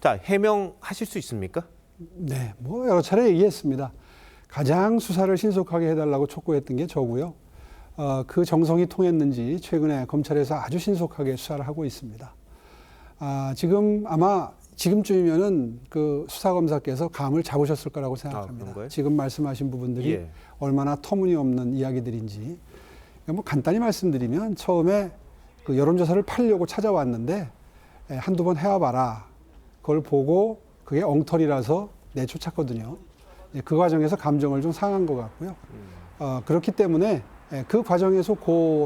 Speaker 3: 자, 해명하실 수 있습니까?
Speaker 1: 네, 뭐 여러 차례 얘기했습니다. 가장 수사를 신속하게 해달라고 촉구했던 게 저고요. 그 정성이 통했는지 최근에 검찰에서 아주 신속하게 수사를 하고 있습니다. 지금 아마 지금쯤이면은 그 수사검사께서 감을 잡으셨을 거라고 생각합니다. 지금 말씀하신 부분들이 얼마나 터무니없는 이야기들인지. 뭐 간단히 말씀드리면 처음에 그 여론조사를 팔려고 찾아왔는데 한두 번 해와봐라. 그걸 보고 그게 엉터리라서 내쫓았거든요. 그 과정에서 감정을 좀 상한 것 같고요. 그렇기 때문에 그 과정에서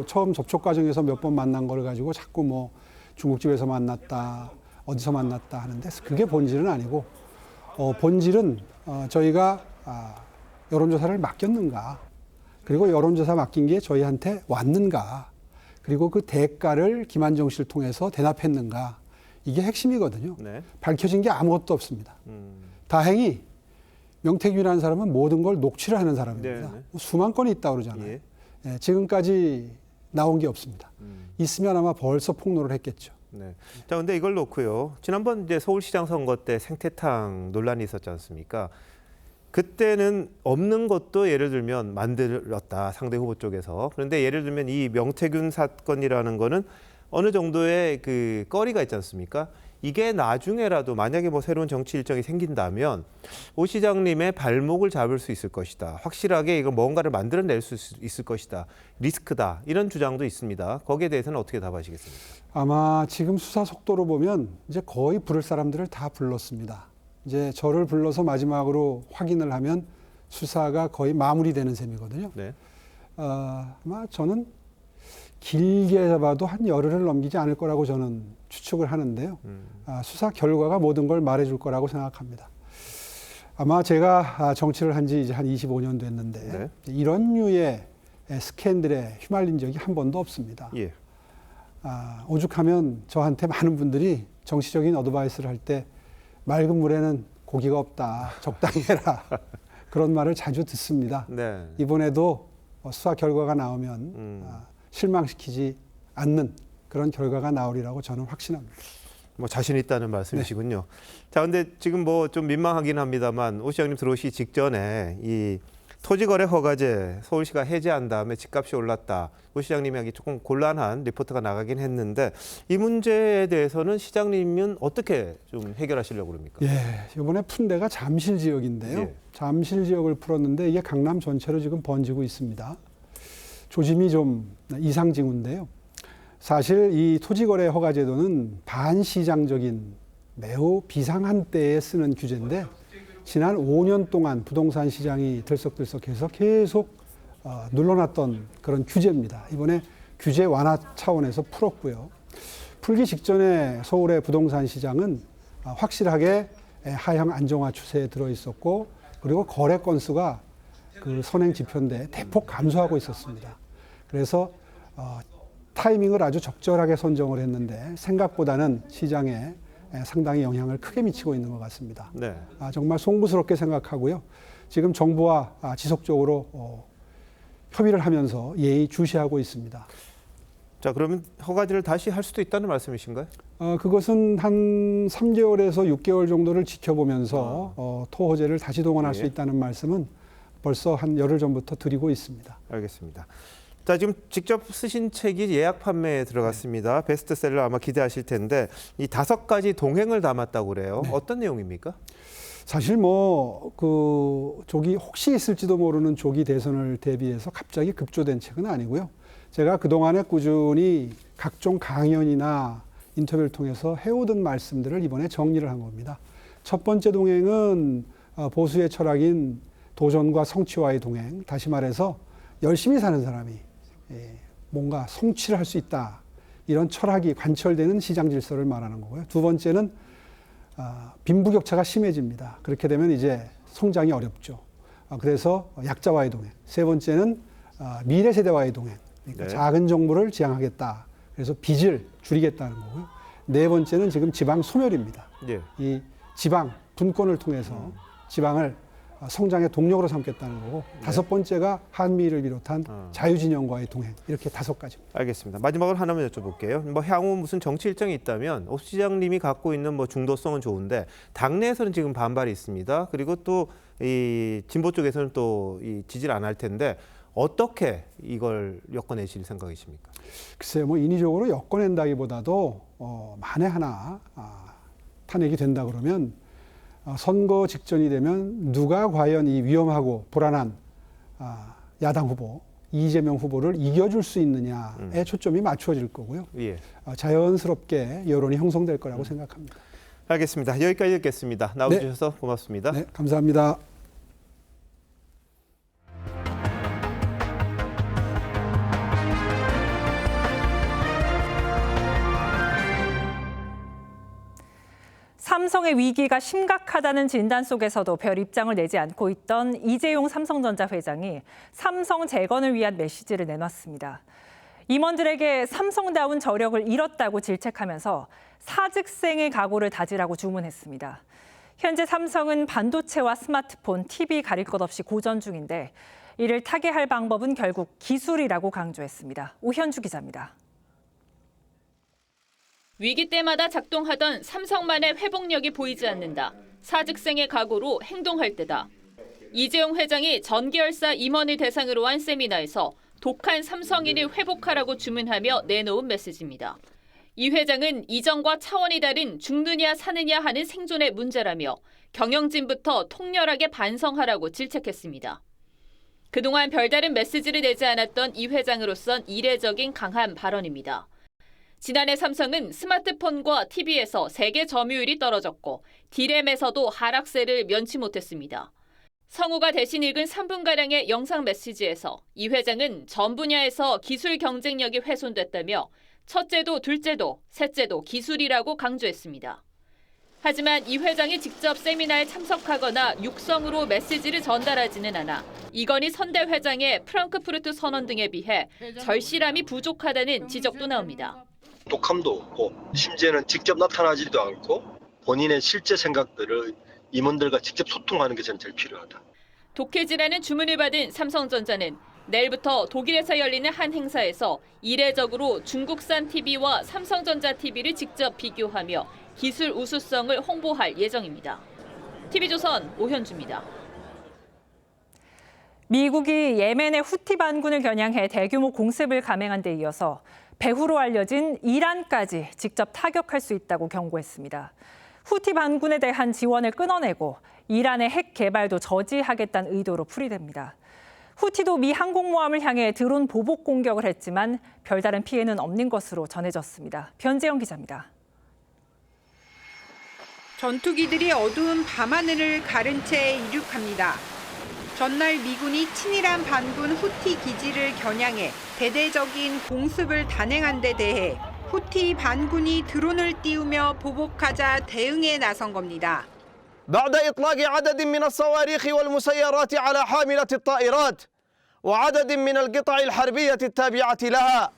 Speaker 1: 처음 접촉 과정에서 몇 번 만난 걸 가지고 자꾸 뭐 중국집에서 만났다, 어디서 만났다 하는데 그게 본질은 아니고 본질은 저희가 여론조사를 맡겼는가, 그리고 여론조사 맡긴 게 저희한테 왔는가, 그리고 그 대가를 김한정 씨를 통해서 대납했는가, 이게 핵심이거든요. 네. 밝혀진 게 아무것도 없습니다. 다행히 명태균이라는 사람은 모든 걸 녹취를 하는 사람입니다. 수만 건이 있다고 그러잖아요. 지금까지 나온 게 없습니다. 있으면 아마 벌써 폭로를 했겠죠.
Speaker 3: 네. 자, 근데 이걸 놓고요. 지난번 이제 서울시장 선거 때 생태탕 논란이 있었지 않습니까? 그때는 없는 것도 예를 들면 만들었다, 상대 후보 쪽에서. 그런데 예를 들면 이 명태균 사건이라는 거는 어느 정도의 그 거리가 있지 않습니까? 이게 나중에라도 만약에 뭐 새로운 정치 일정이 생긴다면 오 시장님의 발목을 잡을 수 있을 것이다. 확실하게 이거 뭔가를 만들어낼 수 있을 것이다. 리스크다. 이런 주장도 있습니다. 거기에 대해서는 어떻게 답하시겠습니까?
Speaker 1: 아마 지금 수사 속도로 보면 이제 거의 부를 사람들을 다 불렀습니다. 이제 저를 불러서 마지막으로 확인을 하면 수사가 거의 마무리되는 셈이거든요.
Speaker 3: 네.
Speaker 1: 아마 저는 길게 잡아도 한 열흘을 넘기지 않을 거라고 저는 추측을 하는데요. 수사 결과가 모든 걸 말해줄 거라고 생각합니다. 아마 제가 정치를 한 지 이제 한 25년 됐는데 이런 류의 스캔들에 휘말린 적이 한 번도 없습니다.
Speaker 3: 예.
Speaker 1: 오죽하면 저한테 많은 분들이 정치적인 어드바이스를 할 때 맑은 물에는 고기가 없다, 적당히 해라. 그런 말을 자주 듣습니다.
Speaker 3: 네.
Speaker 1: 이번에도 수사 결과가 나오면 실망시키지 않는 그런 결과가 나오리라고 저는 확신합니다.
Speaker 3: 뭐 자신 있다는 말씀이시군요. 네. 자, 근데 지금 뭐 좀 민망하긴 합니다만 오 시장님 들어오시기 직전에 이 토지거래 허가제 서울시가 해제한 다음에 집값이 올랐다. 우 시장님이 하기 조금 곤란한 리포트가 나가긴 했는데 이 문제에 대해서는 시장님은 어떻게 좀 해결하시려고 그럽니까?
Speaker 1: 예, 이번에 푼 데가 잠실 지역인데요.
Speaker 3: 예.
Speaker 1: 잠실 지역을 풀었는데 이게 강남 전체로 지금 번지고 있습니다. 조짐이 좀 이상징후인데요. 사실 이 토지거래 허가제도는 반시장적인 매우 비상한 때에 쓰는 규제인데 지난 5년 동안 부동산 시장이 들썩들썩해서 계속 눌러놨던 그런 규제입니다. 이번에 규제 완화 차원에서 풀었고요. 풀기 직전에 서울의 부동산 시장은 확실하게 하향 안정화 추세에 들어 있었고 그리고 거래 건수가 그 선행 지표인데 대폭 감소하고 있었습니다. 그래서 타이밍을 아주 적절하게 선정을 했는데 생각보다는 시장에 상당히 영향을 크게 미치고 있는 것 같습니다.
Speaker 3: 네.
Speaker 1: 정말 송구스럽게 생각하고요. 지금 정부와 지속적으로 협의를 하면서 예의주시하고 있습니다.
Speaker 3: 자, 그러면 허가제를 다시 할 수도 있다는 말씀이신가요?
Speaker 1: 그것은 한 3개월에서 6개월 정도를 지켜보면서 토호제를 다시 동원할 수 있다는 말씀은 벌써 한 열흘 전부터 드리고 있습니다.
Speaker 3: 알겠습니다. 자, 지금 직접 쓰신 책이 예약 판매에 들어갔습니다. 베스트셀러 아마 기대하실 텐데 이 5가지 동행을 담았다고 그래요.
Speaker 1: 네.
Speaker 3: 어떤 내용입니까?
Speaker 1: 사실 조기 혹시 있을지도 모르는 조기 대선을 대비해서 갑자기 급조된 책은 아니고요. 제가 그동안에 꾸준히 각종 강연이나 인터뷰를 통해서 해오던 말씀들을 이번에 정리를 한 겁니다. 첫 번째 동행은 보수의 철학인 도전과 성취와의 동행. 다시 말해서 열심히 사는 사람이 뭔가 성취를 할 수 있다. 이런 철학이 관철되는 시장 질서를 말하는 거고요. 두 번째는 빈부격차가 심해집니다. 그렇게 되면 이제 성장이 어렵죠. 그래서 약자와의 동행. 세 번째는 미래 세대와의 동행. 그러니까
Speaker 3: 네.
Speaker 1: 작은 정부를 지향하겠다. 그래서 빚을 줄이겠다는 거고요. 네 번째는 지금 지방 소멸입니다.
Speaker 3: 예.
Speaker 1: 이 지방 분권을 통해서 지방을 성장의 동력으로 삼겠다는 거고 다섯 번째가 한미를 비롯한 자유진영과의 동행 이렇게 5가지입니다.
Speaker 3: 알겠습니다. 마지막으로 하나만 여쭤볼게요. 향후 무슨 정치 일정이 있다면 오 시장님이 갖고 있는 중도성은 좋은데 당내에서는 지금 반발이 있습니다. 그리고 또 이 진보 쪽에서는 또 이 지지를 안 할 텐데 어떻게 이걸 엮어내실 생각이십니까?
Speaker 1: 글쎄요, 인위적으로 엮어낸다기보다도 만에 하나 탄핵이 된다 그러면 선거 직전이 되면 누가 과연 이 위험하고 불안한 야당 후보, 이재명 후보를 이겨줄 수 있느냐에 초점이 맞춰질 거고요.
Speaker 3: 예.
Speaker 1: 자연스럽게 여론이 형성될 거라고 생각합니다.
Speaker 3: 알겠습니다. 여기까지 듣겠습니다. 나와주셔서 고맙습니다.
Speaker 1: 네, 감사합니다.
Speaker 26: 삼성의 위기가 심각하다는 진단 속에서도 별 입장을 내지 않고 있던 이재용 삼성전자 회장이 삼성 재건을 위한 메시지를 내놨습니다. 임원들에게 삼성다운 저력을 잃었다고 질책하면서 사직생의 각오를 다지라고 주문했습니다. 현재 삼성은 반도체와 스마트폰, TV 가릴 것 없이 고전 중인데 이를 타개할 방법은 결국 기술이라고 강조했습니다. 오현주 기자입니다.
Speaker 6: 위기 때마다 작동하던 삼성만의 회복력이 보이지 않는다. 사직생의 각오로 행동할 때다. 이재용 회장이 전 계열사 임원을 대상으로 한 세미나에서 독한 삼성인을 회복하라고 주문하며 내놓은 메시지입니다. 이 회장은 이전과 차원이 다른 죽느냐 사느냐 하는 생존의 문제라며 경영진부터 통렬하게 반성하라고 질책했습니다. 그동안 별다른 메시지를 내지 않았던 이 회장으로선 이례적인 강한 발언입니다. 지난해 삼성은 스마트폰과 TV에서 세계 점유율이 떨어졌고 D램에서도 하락세를 면치 못했습니다. 성우가 대신 읽은 3분가량의 영상 메시지에서 이 회장은 전 분야에서 기술 경쟁력이 훼손됐다며 첫째도 둘째도 셋째도 기술이라고 강조했습니다. 하지만 이 회장이 직접 세미나에 참석하거나 육성으로 메시지를 전달하지는 않아 이건희 선대 회장의 프랑크푸르트 선언 등에 비해 절실함이 부족하다는 지적도 나옵니다.
Speaker 8: 독함도 없고 심지어는 직접 나타나지도 않고 본인의 실제 생각들을 임원들과 직접 소통하는 게 저는 제일 필요하다.
Speaker 6: 독해지라는 주문을 받은 삼성전자는 내일부터 독일에서 열리는 한 행사에서 이례적으로 중국산 TV와 삼성전자 TV를 직접 비교하며 기술 우수성을 홍보할 예정입니다. TV조선 오현주입니다.
Speaker 26: 미국이 예멘의 후티 반군을 겨냥해 대규모 공습을 감행한 데 이어서 배후로 알려진 이란까지 직접 타격할 수 있다고 경고했습니다. 후티 반군에 대한 지원을 끊어내고 이란의 핵 개발도 저지하겠다는 의도로 풀이됩니다. 후티도 미 항공모함을 향해 드론 보복 공격을 했지만 별다른 피해는 없는 것으로 전해졌습니다. 변재영 기자입니다.
Speaker 9: 전투기들이 어두운 밤하늘을 가른 채 이륙합니다. 전날 미군이 친이란 반군 후티 기지를 겨냥해 대대적인 공습을 단행한 데 대해 후티 반군이 드론을 띄우며 보복하자 대응에 나선 겁니다.
Speaker 11: بعد إطلاق عدد من الصواريخ والمسيرات على حاملة الطائرات وعدد من القطع الحربية التابعة لها.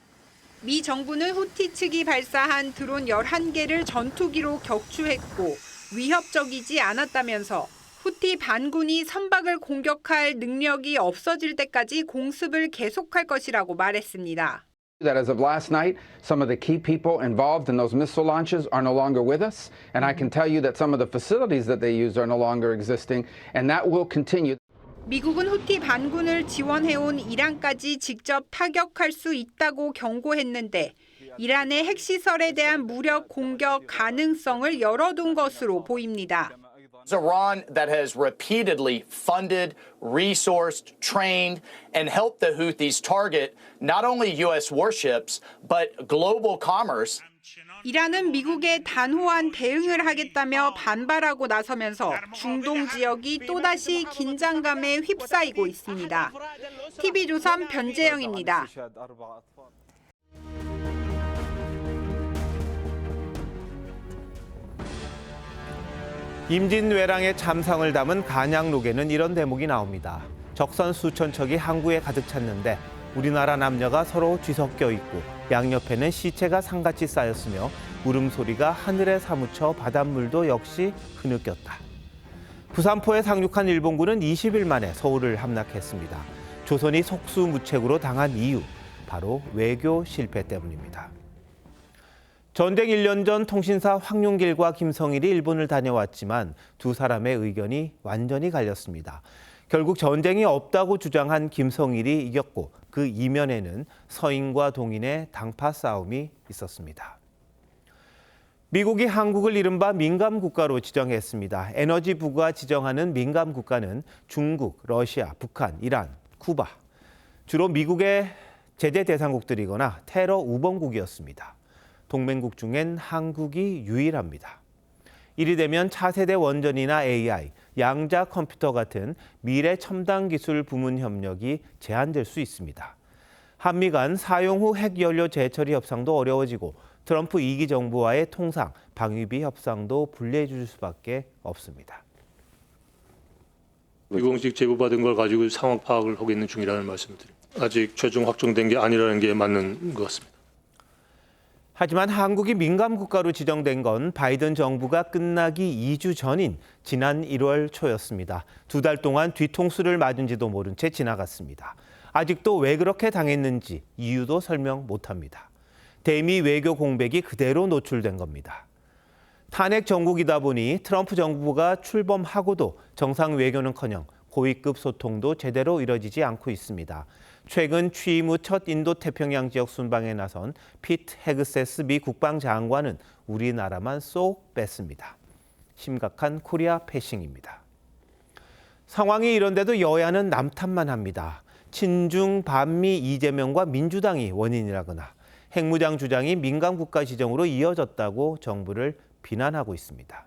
Speaker 9: 미 정부는 후티 측이 발사한 드론 11개를 전투기로 격추했고 위협적이지 않았다면서 후티 반군이 선박을 공격할 능력이 없어질 때까지 공습을 계속할 것이라고 말했습니다.
Speaker 12: That as of last night, some of the key people involved in those missile launches are no longer with us. And I can tell you that some of the facilities that they used are no longer existing. And that will continue.
Speaker 9: 미국은 후티 반군을 지원해온 이란까지 직접 타격할 수 있다고 경고했는데 이란의 핵시설에 대한 무력 공격 가능성을 열어둔 것으로 보입니다.
Speaker 23: Iran that has repeatedly funded, resourced, trained, and helped the Houthis target not only U.S. warships, but global commerce.
Speaker 9: 이란은 미국에 단호한 대응을 하겠다며 반발하고 나서면서 중동 지역이 또다시 긴장감에 휩싸이고 있습니다. TV조선 변재영입니다.
Speaker 3: 임진왜란의 참상을 담은 간양록에는 이런 대목이 나옵니다. 적선 수천 척이 항구에 가득 찼는데 우리나라 남녀가 서로 뒤섞여 있고 양옆에는 시체가 산같이 쌓였으며 울음소리가 하늘에 사무쳐 바닷물도 역시 흐느꼈다. 부산포에 상륙한 일본군은 20일 만에 서울을 함락했습니다. 조선이 속수무책으로 당한 이유, 바로 외교 실패 때문입니다. 전쟁 1년 전 통신사 황윤길과 김성일이 일본을 다녀왔지만 두 사람의 의견이 완전히 갈렸습니다. 결국 전쟁이 없다고 주장한 김성일이 이겼고 그 이면에는 서인과 동인의 당파 싸움이 있었습니다. 미국이 한국을 이른바 민감국가로 지정했습니다. 에너지부가 지정하는 민감국가는 중국, 러시아, 북한, 이란, 쿠바. 주로 미국의 제재 대상국들이거나 테러 우범국이었습니다. 동맹국 중엔 한국이 유일합니다. 이리 되면 차세대 원전이나 AI, 양자 컴퓨터 같은 미래 첨단 기술 부문 협력이 제한될 수 있습니다. 한미 간 사용 후 핵연료 재처리 협상도 어려워지고 트럼프 2기 정부와의 통상, 방위비 협상도 불리해질 수밖에 없습니다.
Speaker 24: 비공식 제보받은 걸 가지고 상황 파악을 하고 있는 중이라는 말씀드립니다. 아직 최종 확정된 게 아니라는 게 맞는 것 같습니다.
Speaker 3: 하지만 한국이 민감국가로 지정된 건 바이든 정부가 끝나기 2주 전인 지난 1월 초였습니다. 2달 동안 뒤통수를 맞은지도 모른 채 지나갔습니다. 아직도 왜 그렇게 당했는지 이유도 설명 못합니다. 대미 외교 공백이 그대로 노출된 겁니다. 탄핵 정국이다 보니 트럼프 정부가 출범하고도 정상 외교는커녕 고위급 소통도 제대로 이뤄지지 않고 있습니다. 최근 취임 후 첫 인도태평양 지역 순방에 나선 피트 헤그세스 미 국방장관은 우리나라만 쏙 뺐습니다. 심각한 코리아 패싱입니다. 상황이 이런데도 여야는 남탓만 합니다. 친중 반미 이재명과 민주당이 원인이라거나 핵무장 주장이 민감국가 지정으로 이어졌다고 정부를 비난하고 있습니다.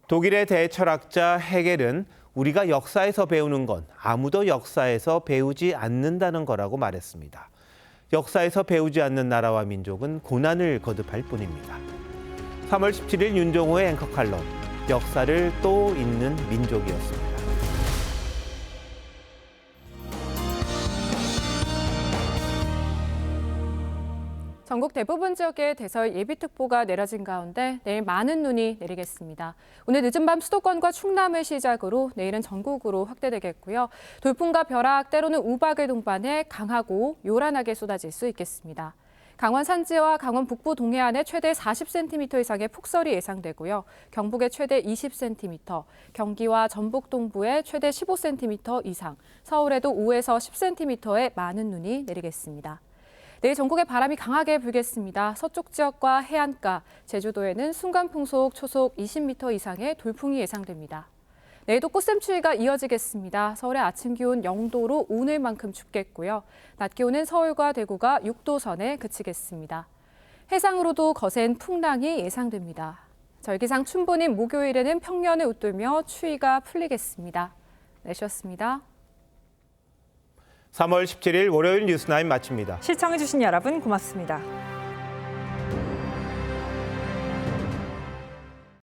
Speaker 3: 독일의 대철학자 헤겔은 우리가 역사에서 배우는 건 아무도 역사에서 배우지 않는다는 거라고 말했습니다. 역사에서 배우지 않는 나라와 민족은 고난을 거듭할 뿐입니다. 3월 17일 윤정호의 앵커 칼럼, 역사를 또 잊는 민족이었습니다.
Speaker 25: 전국 대부분 지역에 대설 예비특보가 내려진 가운데 내일 많은 눈이 내리겠습니다. 오늘 늦은 밤 수도권과 충남을 시작으로 내일은 전국으로 확대되겠고요. 돌풍과 벼락, 때로는 우박을 동반해 강하고 요란하게 쏟아질 수 있겠습니다. 강원 산지와 강원 북부 동해안에 최대 40cm 이상의 폭설이 예상되고요. 경북에 최대 20cm, 경기와 전북 동부에 최대 15cm 이상, 서울에도 5에서 10cm의 많은 눈이 내리겠습니다. 내일 전국에 바람이 강하게 불겠습니다. 서쪽 지역과 해안가, 제주도에는 순간풍속 초속 20m 이상의 돌풍이 예상됩니다. 내일도 꽃샘추위가 이어지겠습니다. 서울의 아침 기온 0도로 오늘만큼 춥겠고요. 낮 기온은 서울과 대구가 6도 선에 그치겠습니다. 해상으로도 거센 풍랑이 예상됩니다. 절기상 춘분인 목요일에는 평년을 웃돌며 추위가 풀리겠습니다. 내쉬었습니다.
Speaker 3: 3월 17일 월요일 뉴스9 마칩니다.
Speaker 26: 시청해주신 여러분 고맙습니다.